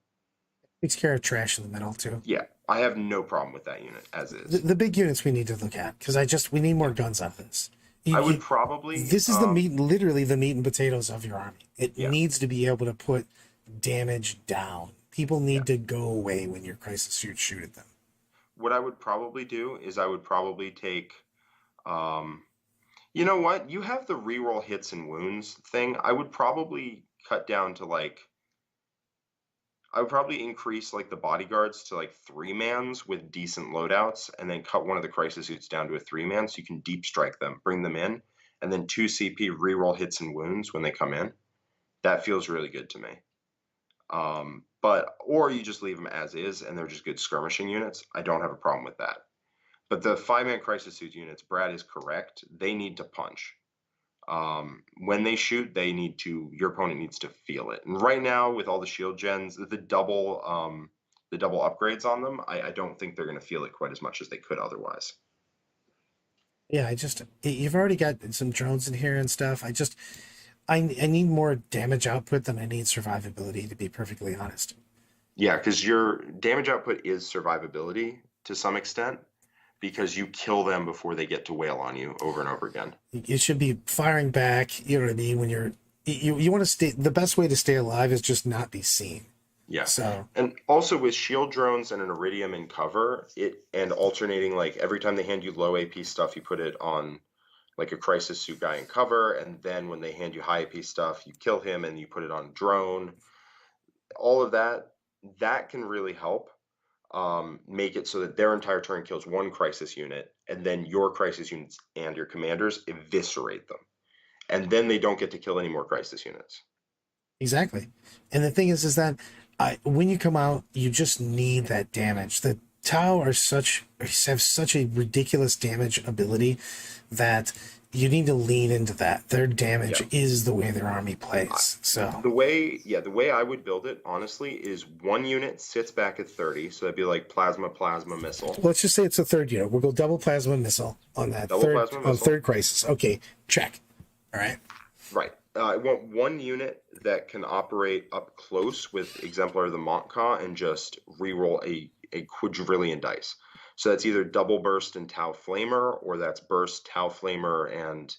Takes care of trash in the middle too. Yeah, I have no problem with that unit as is. The big units we need to look at, because we need more guns out of this. I would probably. This is the meat, literally the meat and potatoes of your army. It needs to be able to put damage down. People need to go away when your crisis suits shoot at them. What I would probably do is I would probably take. You know what? You have the reroll hits and wounds thing. I would probably cut down to like. I would probably increase like the bodyguards to like 3-mans with decent loadouts, and then cut one of the crisis suits down to a 3-man so you can deep strike them, bring them in, and then 2 CP reroll hits and wounds when they come in. That feels really good to me. Or you just leave them as is and they're just good skirmishing units. I don't have a problem with that. But the 5-man crisis suit units, Brad is correct. They need to punch. When they shoot, your opponent needs to feel it. And right now, with all the shield gens, the double upgrades on them, I don't think they're going to feel it quite as much as they could otherwise. Yeah, you've already got some drones in here and stuff. I need more damage output than I need survivability, to be perfectly honest. Yeah, because your damage output is survivability to some extent, because you kill them before they get to wail on you over and over again. It should be firing back. You know what I mean? When you want to stay, the best way to stay alive is just not be seen. Yeah. So, and also with shield drones and an iridium in cover, and alternating, like every time they hand you low AP stuff, you put it on like a crisis suit guy in cover, and then when they hand you high AP stuff, you kill him and you put it on drone. All of that can really help. Make it so that their entire turn kills one crisis unit, and then your crisis units and your commanders eviscerate them, and then they don't get to kill any more crisis units. Exactly. And the thing is that when you come out, you just need that damage. The Tau have such a ridiculous damage ability that you need to lean into that. Their damage is the way their army plays. So the way I would build it, honestly, is one unit sits back at 30, so that'd be like plasma missile. Let's just say it's a third unit. We'll go double plasma missile on that third crisis. Okay, check. All right. Right. I want one unit that can operate up close with Exemplar of the Montka and just reroll a quadrillion dice. So that's either double burst and Tau Flamer, or that's burst, Tau Flamer, and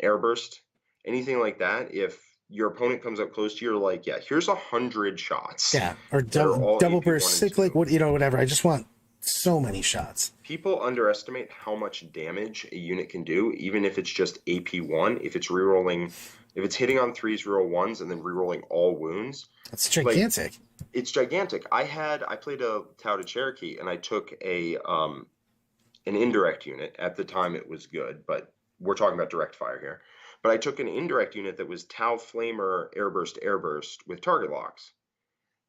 air burst. Anything like that, if your opponent comes up close to you, you're like, yeah, here's 100 shots. Yeah, or that are all double AP burst, 1 and cyclic, 2. whatever. I just want so many shots. People underestimate how much damage a unit can do, even if it's just AP1. If it's rerolling, if it's hitting on 3s, reroll 1s, and then rerolling all wounds. That's gigantic. Like, it's gigantic. I played a Tau to Cherokee, and I took an indirect unit. At the time, it was good, but we're talking about direct fire here. But I took an indirect unit that was Tau Flamer, Airburst with target locks.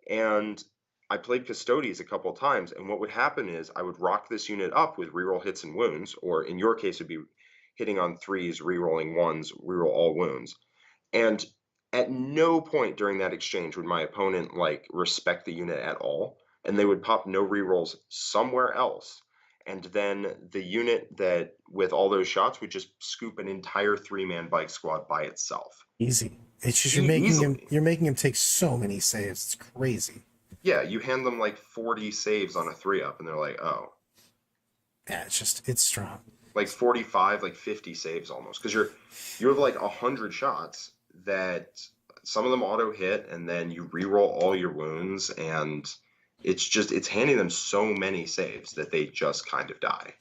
And I played Custodes a couple times, and what would happen is I would rock this unit up with reroll hits and wounds, or in your case, it'd be hitting on 3s, rerolling 1s, reroll all wounds. And at no point during that exchange would my opponent respect the unit at all, and they would pop no rerolls somewhere else. And then the unit that with all those shots would just scoop an entire 3-man bike squad by itself. Easy. It's just you're making him take so many saves. It's crazy. Yeah, you hand them 40 saves on a 3-up, and they're like, oh. Yeah, it's strong. 45, 50 saves almost, because you have 100 shots that some of them auto hit, and then you reroll all your wounds, and it's handing them so many saves that they just kind of die,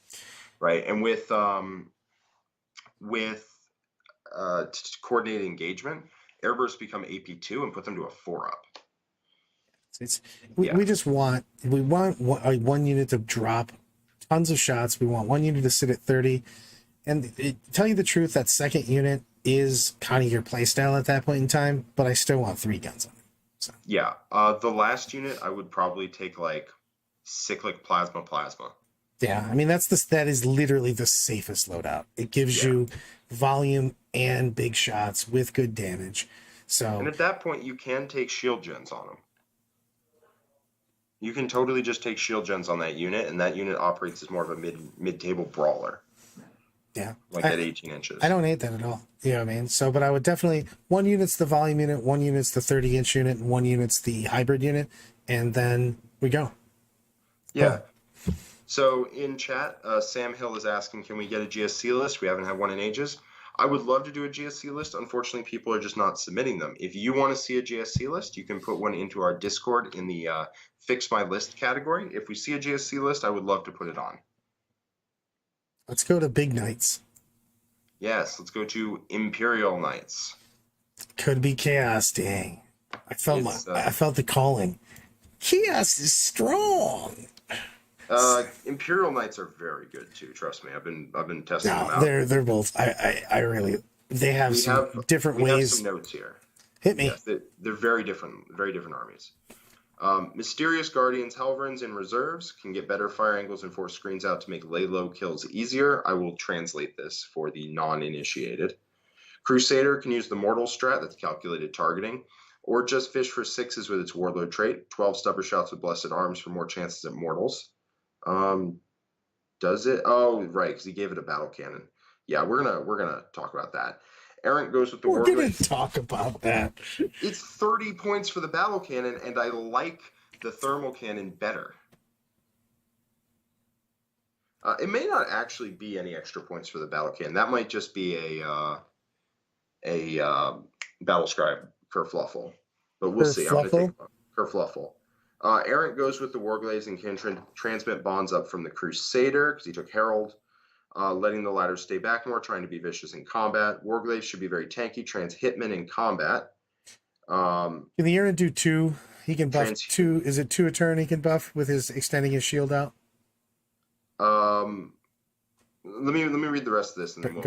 right? And with coordinated engagement, airbursts become AP2 and put them to a 4-up. We want one unit to drop tons of shots. We want one unit to sit at 30. And tell you the truth, that second unit is kind of your playstyle at that point in time, but I still want 3 guns on it. So. Yeah. The last unit, I would probably take cyclic plasma. Yeah, I mean that is literally the safest loadout. It gives you volume and big shots with good damage. So, and at that point, you can take shield gens on them. You can totally just take shield gens on that unit, and that unit operates as more of a mid-table brawler. Yeah. At 18 inches. I don't hate that at all. You know what I mean? So, but I would definitely, one unit's the volume unit, one unit's the 30-inch unit, and one unit's the hybrid unit, and then we go. Yeah. Oh. So in chat, Sam Hill is asking, can we get a GSC list? We haven't had one in ages. I would love to do a GSC list. Unfortunately, people are just not submitting them. If you want to see a GSC list, you can put one into our Discord in the Fix My List category. If we see a GSC list, I would love to put it on. Let's go to Big Knights. Yes, let's go to Imperial Knights. Could be Chaos, dang. I felt the calling. Chaos is strong. Imperial Knights are very good too. Trust me, I've been testing them out. They're both. I really. They have different ways. We have some notes here. Hit me. Yes, they're very different armies. Mysterious Guardians, Helverins, and Reserves can get better fire angles and force screens out to make lay low kills easier. I will translate this for the non-initiated. Crusader can use the Mortal strat, that's calculated targeting, or just fish for 6s with its Warlord trait. 12 stubber shots with Blessed Arms for more chances at Mortals. Does it? Oh, right, because he gave it a battle cannon. Yeah, we're gonna talk about that. Errant goes with the We're gonna talk about that. It's 30 points for the battle cannon, and I like the thermal cannon better. It may not actually be any extra points for the battle cannon. That might just be a battle scribe kerfluffle, but we'll see. I'm gonna take kerfluffle. Errant goes with the Warglaze and can transmit bonds up from the Crusader because he took Herald. Letting the latter stay back more, trying to be vicious in combat. Warglaive should be very tanky, hitman in combat. Can the Errant do 2? He can buff 2. Is it 2 a turn he can buff with his extending his shield out? Let me read the rest of this, and then we'll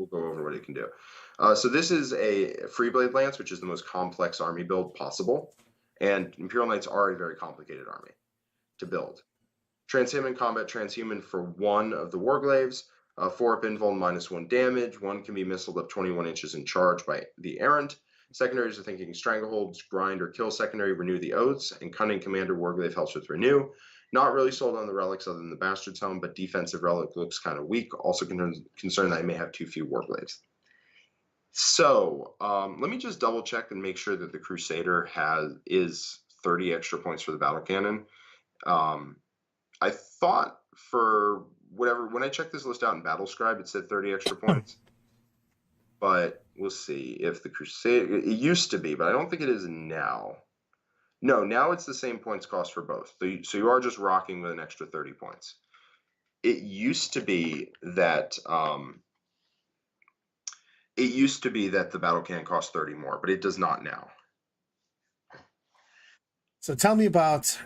go over what it can do. So this is a Freeblade Lance, which is the most complex army build possible. And Imperial Knights are a very complicated army to build. Transhuman combat, transhuman for 1 of the Warglaves, 4-up invuln, -1 damage. 1 can be missiled up 21 inches in charge by the Errant. Secondaries are thinking Strangleholds, Grind, or Kill Secondary, Renew the Oaths, and Cunning Commander Warglaive helps with Renew. Not really sold on the relics other than the Bastard's Helm, but defensive relic looks kind of weak. Also concerned that I may have too few Warglaves. So let me just double check and make sure that the Crusader is 30 extra points for the battle cannon. I thought for whatever, when I checked this list out in Battlescribe, it said 30 extra points. But we'll see if the Crusader, it used to be, but I don't think it is now. No, now it's the same points cost for both. So you are just rocking with an extra 30 points. It used to be that the battle can cost 30 more, but it does not now. So tell me about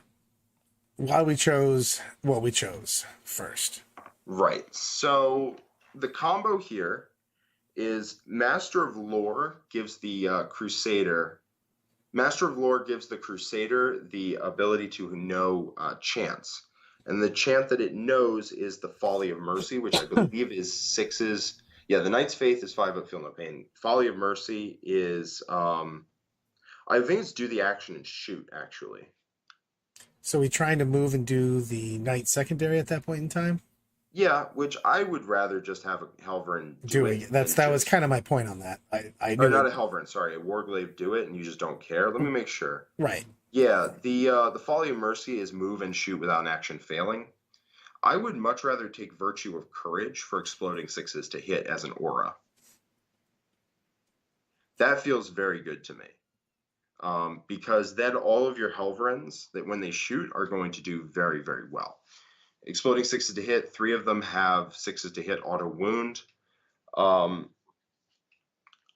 why we chose what we chose first. Right. So the combo here is Master of Lore gives the Crusader. Master of Lore gives the Crusader the ability to know chants. And the chant that it knows is the Folly of Mercy, which I believe is 6's. Yeah, the Knight's Faith is 5 but feel no pain. Folly of Mercy is, I think it's do the action and shoot, actually. So we trying to move and do the Knight secondary at that point in time? Yeah, which I would rather just have a Helverin do it. That was kind of my point on that. I knew or not a Helverin, sorry, a Warglaive do it, and you just don't care. Let me make sure. Right. Yeah, the Folly of Mercy is move and shoot without an action failing. I would much rather take Virtue of Courage for exploding 6's to hit as an aura. That feels very good to me. Because then all of your Helverins, that when they shoot, are going to do very, very well. Exploding 6's to hit, 3 of them have 6's to hit auto wound. I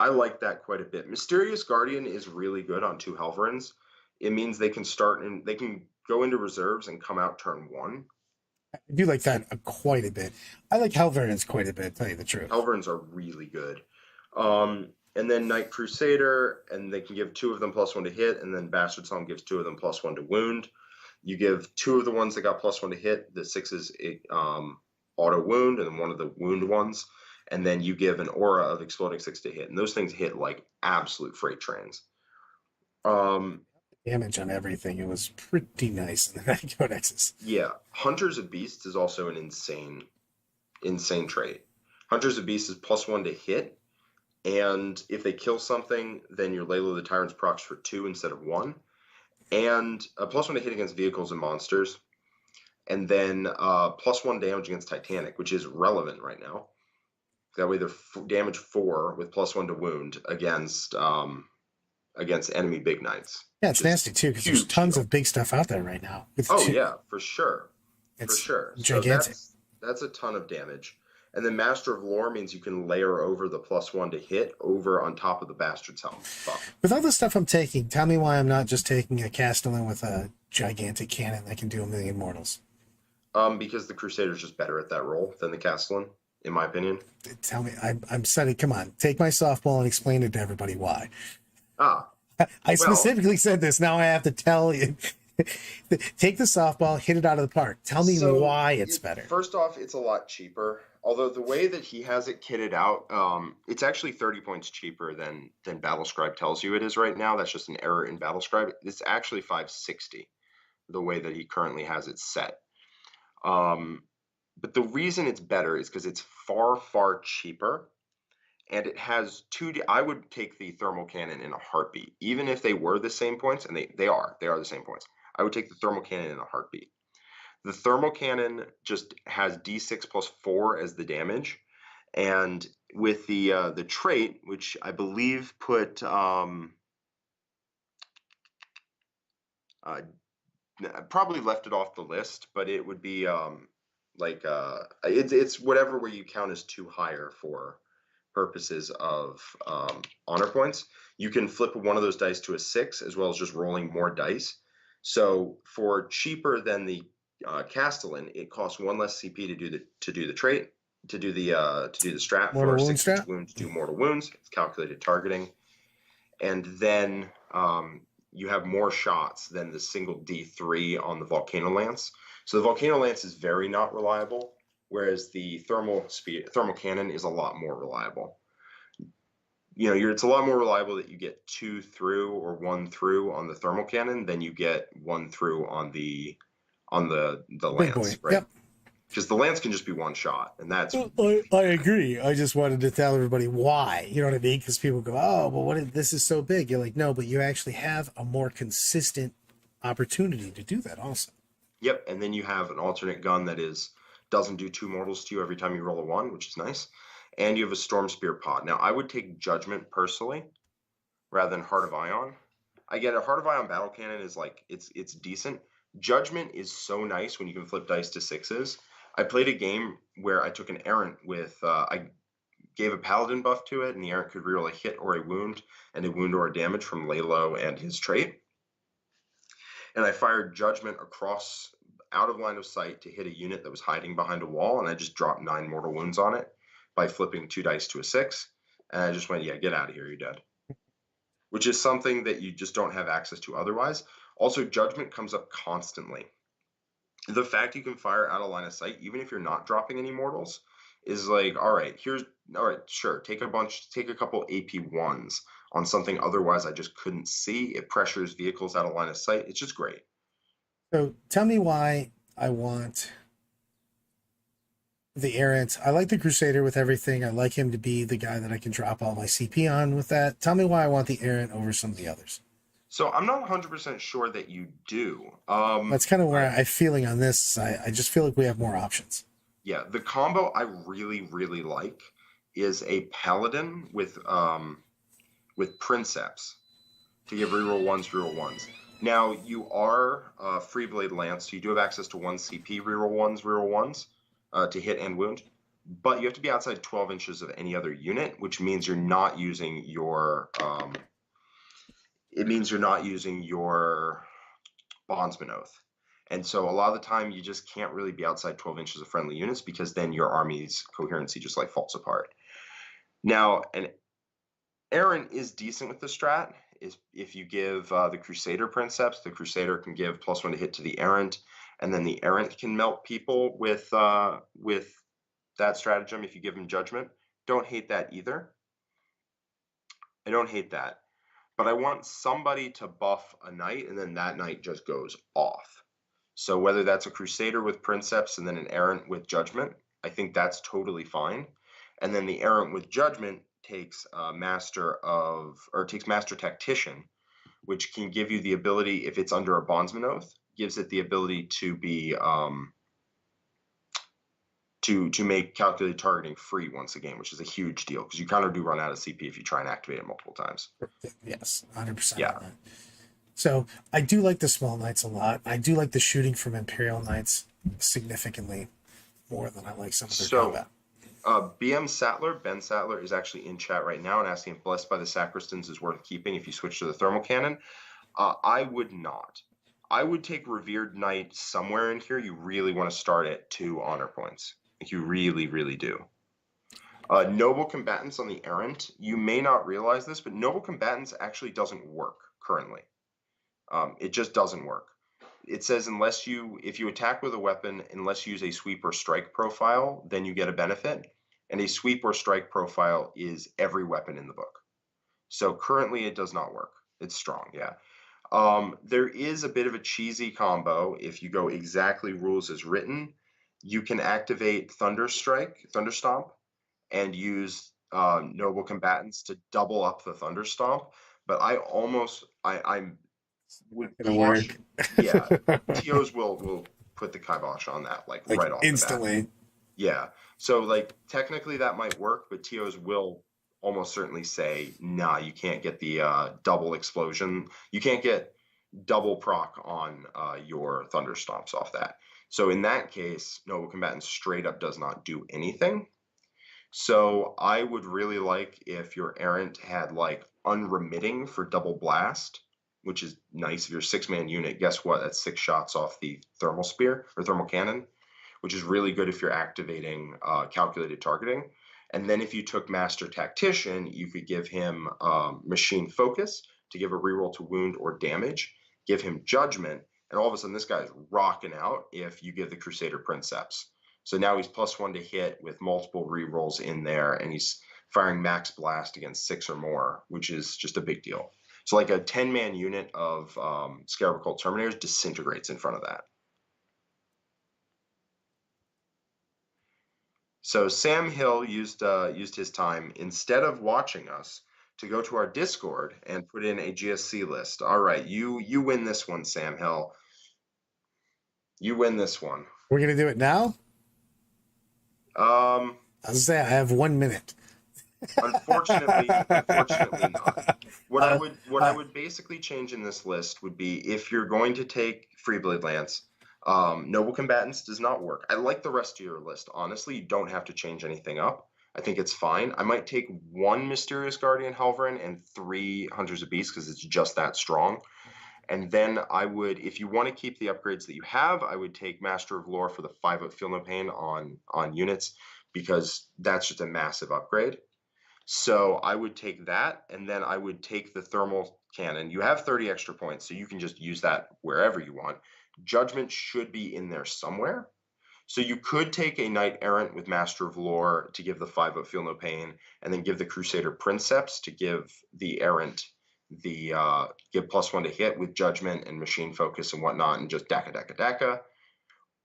like that quite a bit. Mysterious Guardian is really good on 2 Helverins. It means they can start and they can go into reserves and come out turn 1. I do like that quite a bit. I like Helverins quite a bit, to tell you the truth. Helverins are really good. And then Knight Crusader, and they can give 2 of them +1 to hit, and then Bastard's Helm gives 2 of them +1 to wound. You give 2 of the ones that got +1 to hit, the 6's auto wound, and then 1 of the wound ones, and then you give an aura of exploding 6 to hit, and those things hit like absolute freight trains. Damage on everything. It was pretty nice in the Knight Codexes. Yeah, Hunters of Beasts is also an insane trait. Hunters of Beasts is +1 to hit, and if they kill something, then your Layla the Tyrant's procs for 2 instead of 1. And a +1 to hit against vehicles and monsters. And then +1 damage against Titanic, which is relevant right now. That way they're damage 4 with +1 to wound against enemy big knights. Yeah, it's nasty too, because there's tons of big stuff out there right now. Yeah, for sure. It's for sure. gigantic. So that's a ton of damage. And then Master of Lore means you can layer over the +1 to hit over on top of the Bastard's Helm. With all the stuff I'm taking, tell me why I'm not just taking a Castellan with a gigantic cannon that can do 1,000,000 mortals. Because the Crusader's just better at that role than the Castellan, in my opinion. Tell me, I'm Sonny, come on, take my softball and explain it to everybody why. I specifically said this, now I have to tell you. Take the softball, hit it out of the park. Tell me why it's better. First off, it's a lot cheaper. Although the way that he has it kitted out, it's actually 30 points cheaper than Battlescribe tells you it is right now. That's just an error in Battlescribe. It's actually 560, the way that he currently has it set. But the reason it's better is because it's far, far cheaper. And it has 2D. I would take the thermal cannon in a heartbeat, even if they were the same points, and they are the same points. I would take the thermal cannon in a heartbeat. The thermal cannon just has D6 + 4 as the damage, and with the trait, which I believe put probably left it off the list, but it would be it's whatever where you count as 2 higher for purposes of honor points. You can flip one of those dice to a 6, as well as just rolling more dice. So for cheaper than the Castellan, it costs 1 less CP to do the trait, to do the strat Mortal for wound 6 strat? wounds to do mortal wounds. It's calculated targeting, and then you have more shots than the single D3 on the Volcano Lance. So the Volcano Lance is very not reliable, whereas the thermal cannon is a lot more reliable. It's a lot more reliable that you get 2 through or 1 through on the thermal cannon than you get 1 through on the lance, right? Yep. Because the lance can just be 1 shot, and that's. I agree. I just wanted to tell everybody why. You know what I mean? Because people go, "Oh, but this is so big." You're like, no, but you actually have a more consistent opportunity to do that also. Yep, and then you have an alternate gun that doesn't do 2 mortals to you every time you roll a 1, which is nice. And you have a Storm Spear pod. Now, I would take Judgment personally rather than Heart of Ion. I get a Heart of Ion battle cannon is like it's decent. Judgment is so nice when you can flip dice to 6s. I played a game where I took an errant with I gave a paladin buff to it, and the errant could reroll a hit or a wound or a damage from Lalo and his trait. And I fired Judgment across out of line of sight to hit a unit that was hiding behind a wall, and I just dropped 9 mortal wounds on it by flipping 2 dice to a 6. And I just went, yeah, get out of here, you're dead. Which is something that you just don't have access to otherwise. Also, Judgment comes up constantly. The fact you can fire out of line of sight, even if you're not dropping any mortals, is like, all right, sure, take a couple AP1s on something otherwise I just couldn't see. It pressures vehicles out of line of sight. It's just great. So tell me why I want the errant. I like the Crusader with everything. I like him to be the guy that I can drop all my CP on with that. Tell me why I want the errant over some of the others. So I'm not 100% sure that you do. That's kind of where I'm feeling on this. I just feel like we have more options. Yeah, the combo I really, really like is a Paladin with Princeps to give reroll 1s. Now, you are Free Blade Lance, so you do have access to 1 CP, reroll 1s to hit and wound. But you have to be outside 12 inches of any other unit, which means you're not using your Bondsman Oath. And so a lot of the time you just can't really be outside 12 inches of friendly units because then your army's coherency just like falls apart. Now, an errant is decent with the strat. If you give the Crusader Princeps, the Crusader can give +1 to hit to the errant, and then the errant can melt people with that stratagem if you give him Judgment. Don't hate that either. I don't hate that. But I want somebody to buff a knight, and then that knight just goes off. So whether that's a Crusader with Princeps and then an errant with Judgment, I think that's totally fine. And then the errant with Judgment takes Master Tactician, which can give you the ability, if it's under a Bondsman Oath, gives it the ability to be to make calculated targeting free once a game, which is a huge deal because you kind of do run out of CP if you try and activate it multiple times. Yes, 100%. Yeah. So I do like the small knights a lot. I do like the shooting from Imperial Knights significantly more than I like some of their combat. Ben Sattler is actually in chat right now and asking if Blessed by the Sacristans is worth keeping if you switch to the thermal cannon. I would not. I would take Revered Knight somewhere in here. You really want to start at 2 honor points. Like you really, really do. Noble Combatants on the Errant. You may not realize this, but Noble Combatants actually doesn't work currently. It just doesn't work. It says if you attack with a weapon, unless you use a sweep or strike profile, then you get a benefit. And a sweep or strike profile is every weapon in the book. So currently it does not work. It's strong, yeah. There is a bit of a cheesy combo. If you go exactly rules as written, you can activate Thunderstomp, and use Noble Combatants to double up the Thunderstomp. But I'm would caution, yeah, TOs will put the kibosh on that like right off instantly. The bat. Yeah, so like technically that might work, but TOs will almost certainly say, nah, you can't get the double explosion. You can't get double proc on your Thunderstomps off that. So in that case, Noble Combatant straight up does not do anything. So I would really like if your errant had like Unremitting for double blast, which is nice. If you're a 6-man unit, guess what? That's 6 shots off the thermal spear or thermal cannon, which is really good if you're activating calculated targeting. And then if you took Master Tactician, you could give him Machine Focus to give a reroll to wound or damage, give him Judgment, and all of a sudden this guy is rocking out if you give the Crusader Princeps. So now he's +1 to hit with multiple rerolls in there, and he's firing max blast against 6 or more, which is just a big deal. So like a 10-man unit of Scarab Cult Terminators disintegrates in front of that. So Sam Hill used his time, instead of watching us, to go to our Discord and put in a GSC list. All right, you win this one, Sam Hill. You win this one. We're gonna do it now. Um, I was gonna say I have 1 minute. unfortunately not. What I Uh, I would basically change in this list would be if you're going to take Freeblade Lance, Noble Combatants does not work. I like the rest of your list. Honestly, you don't have to change anything up. I think it's fine. I might take 1 Mysterious Guardian Helverin and 3 Hunters of Beasts because it's just that strong. And then I would, if you want to keep the upgrades that you have, I would take Master of Lore for the 5 Feel No Pain on units because that's just a massive upgrade. So I would take that, and then I would take the thermal cannon. You have 30 extra points, so you can just use that wherever you want. Judgment should be in there somewhere. So you could take a Knight Errant with Master of Lore to give the 5 Feel No Pain, and then give the Crusader Princeps to give the Errant the give +1 to hit with Judgment and Machine Focus and whatnot, and just Daka.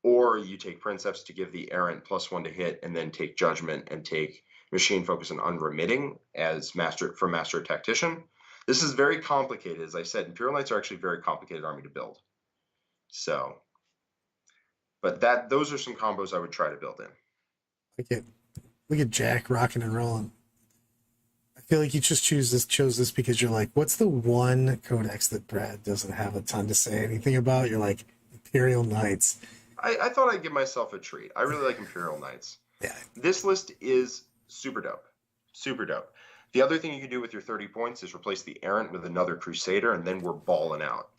Or you take Princeps to give the Errant +1 to hit, and then take Judgment and take Machine Focus and Unremitting as Master Tactician. This is very complicated. As I said, Imperial Knights are actually a very complicated army to build. So, but those are some combos I would try to build in. Look at Jack rocking and rolling. I feel like you just chose this because you're like, what's the one codex that Brad doesn't have a ton to say anything about? You're like, Imperial Knights. I thought I'd give myself a treat. I really like Imperial Knights. Yeah. This list is super dope. Super dope. The other thing you can do with your 30 points is replace the Errant with another Crusader, and then we're balling out.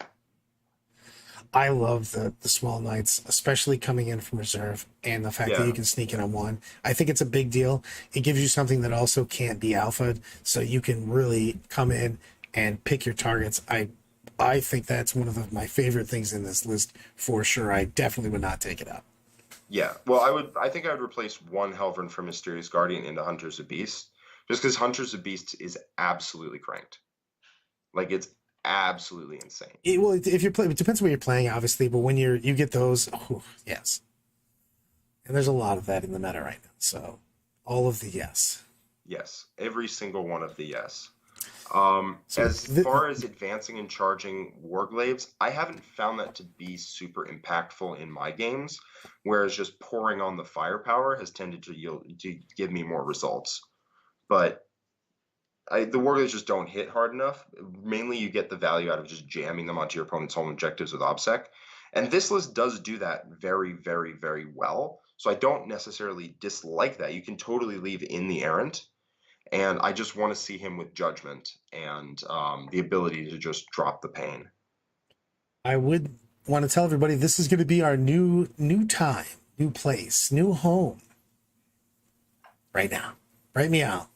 I love the small knights, especially coming in from reserve, and the fact that you can sneak in on one. I think it's a big deal. It gives you something that also can't be alphaed, so you can really come in and pick your targets. I think that's one of my favorite things in this list for sure. I definitely would not take it out. Yeah, well, I think I would replace 1 Helverin from Mysterious Guardian into Hunters of Beasts, just because Hunters of Beasts is absolutely cranked. Like, it's absolutely insane. If you're playing, it depends where you're playing, obviously, but when you get those, yes. And there's a lot of that in the meta right now, so all of the yes. Yes, every single one of the yes. As far as advancing and charging Warglaives, I haven't found that to be super impactful in my games, whereas just pouring on the firepower has tended to give me more results. But the Warglaives just don't hit hard enough. Mainly you get the value out of just jamming them onto your opponent's home objectives with OBSEC. And this list does do that very, very, very well. So I don't necessarily dislike that. You can totally leave in the Errant. And I just want to see him with Judgment and the ability to just drop the pain. I would want to tell everybody this is going to be our new time, new place, new home. Right now. Right meow.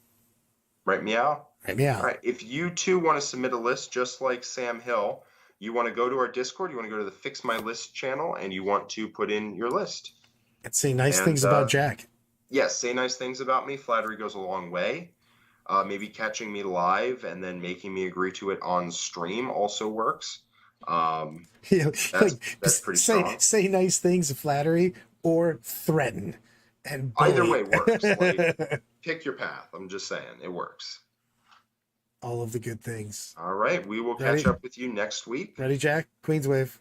Right meow? Right meow. All right. If you too want to submit a list just like Sam Hill, you want to go to our Discord, you want to go to the Fix My List channel, and you want to put in your list. And say nice things about Jack. Yes, say nice things about me. Flattery goes a long way. Maybe catching me live and then making me agree to it on stream also works. That's pretty strong. Say nice things, flattery, or threaten. And either way works. Like, pick your path. I'm just saying, it works. All of the good things. All right, we will catch up with you next week. Ready, Jack? Queen's Wave.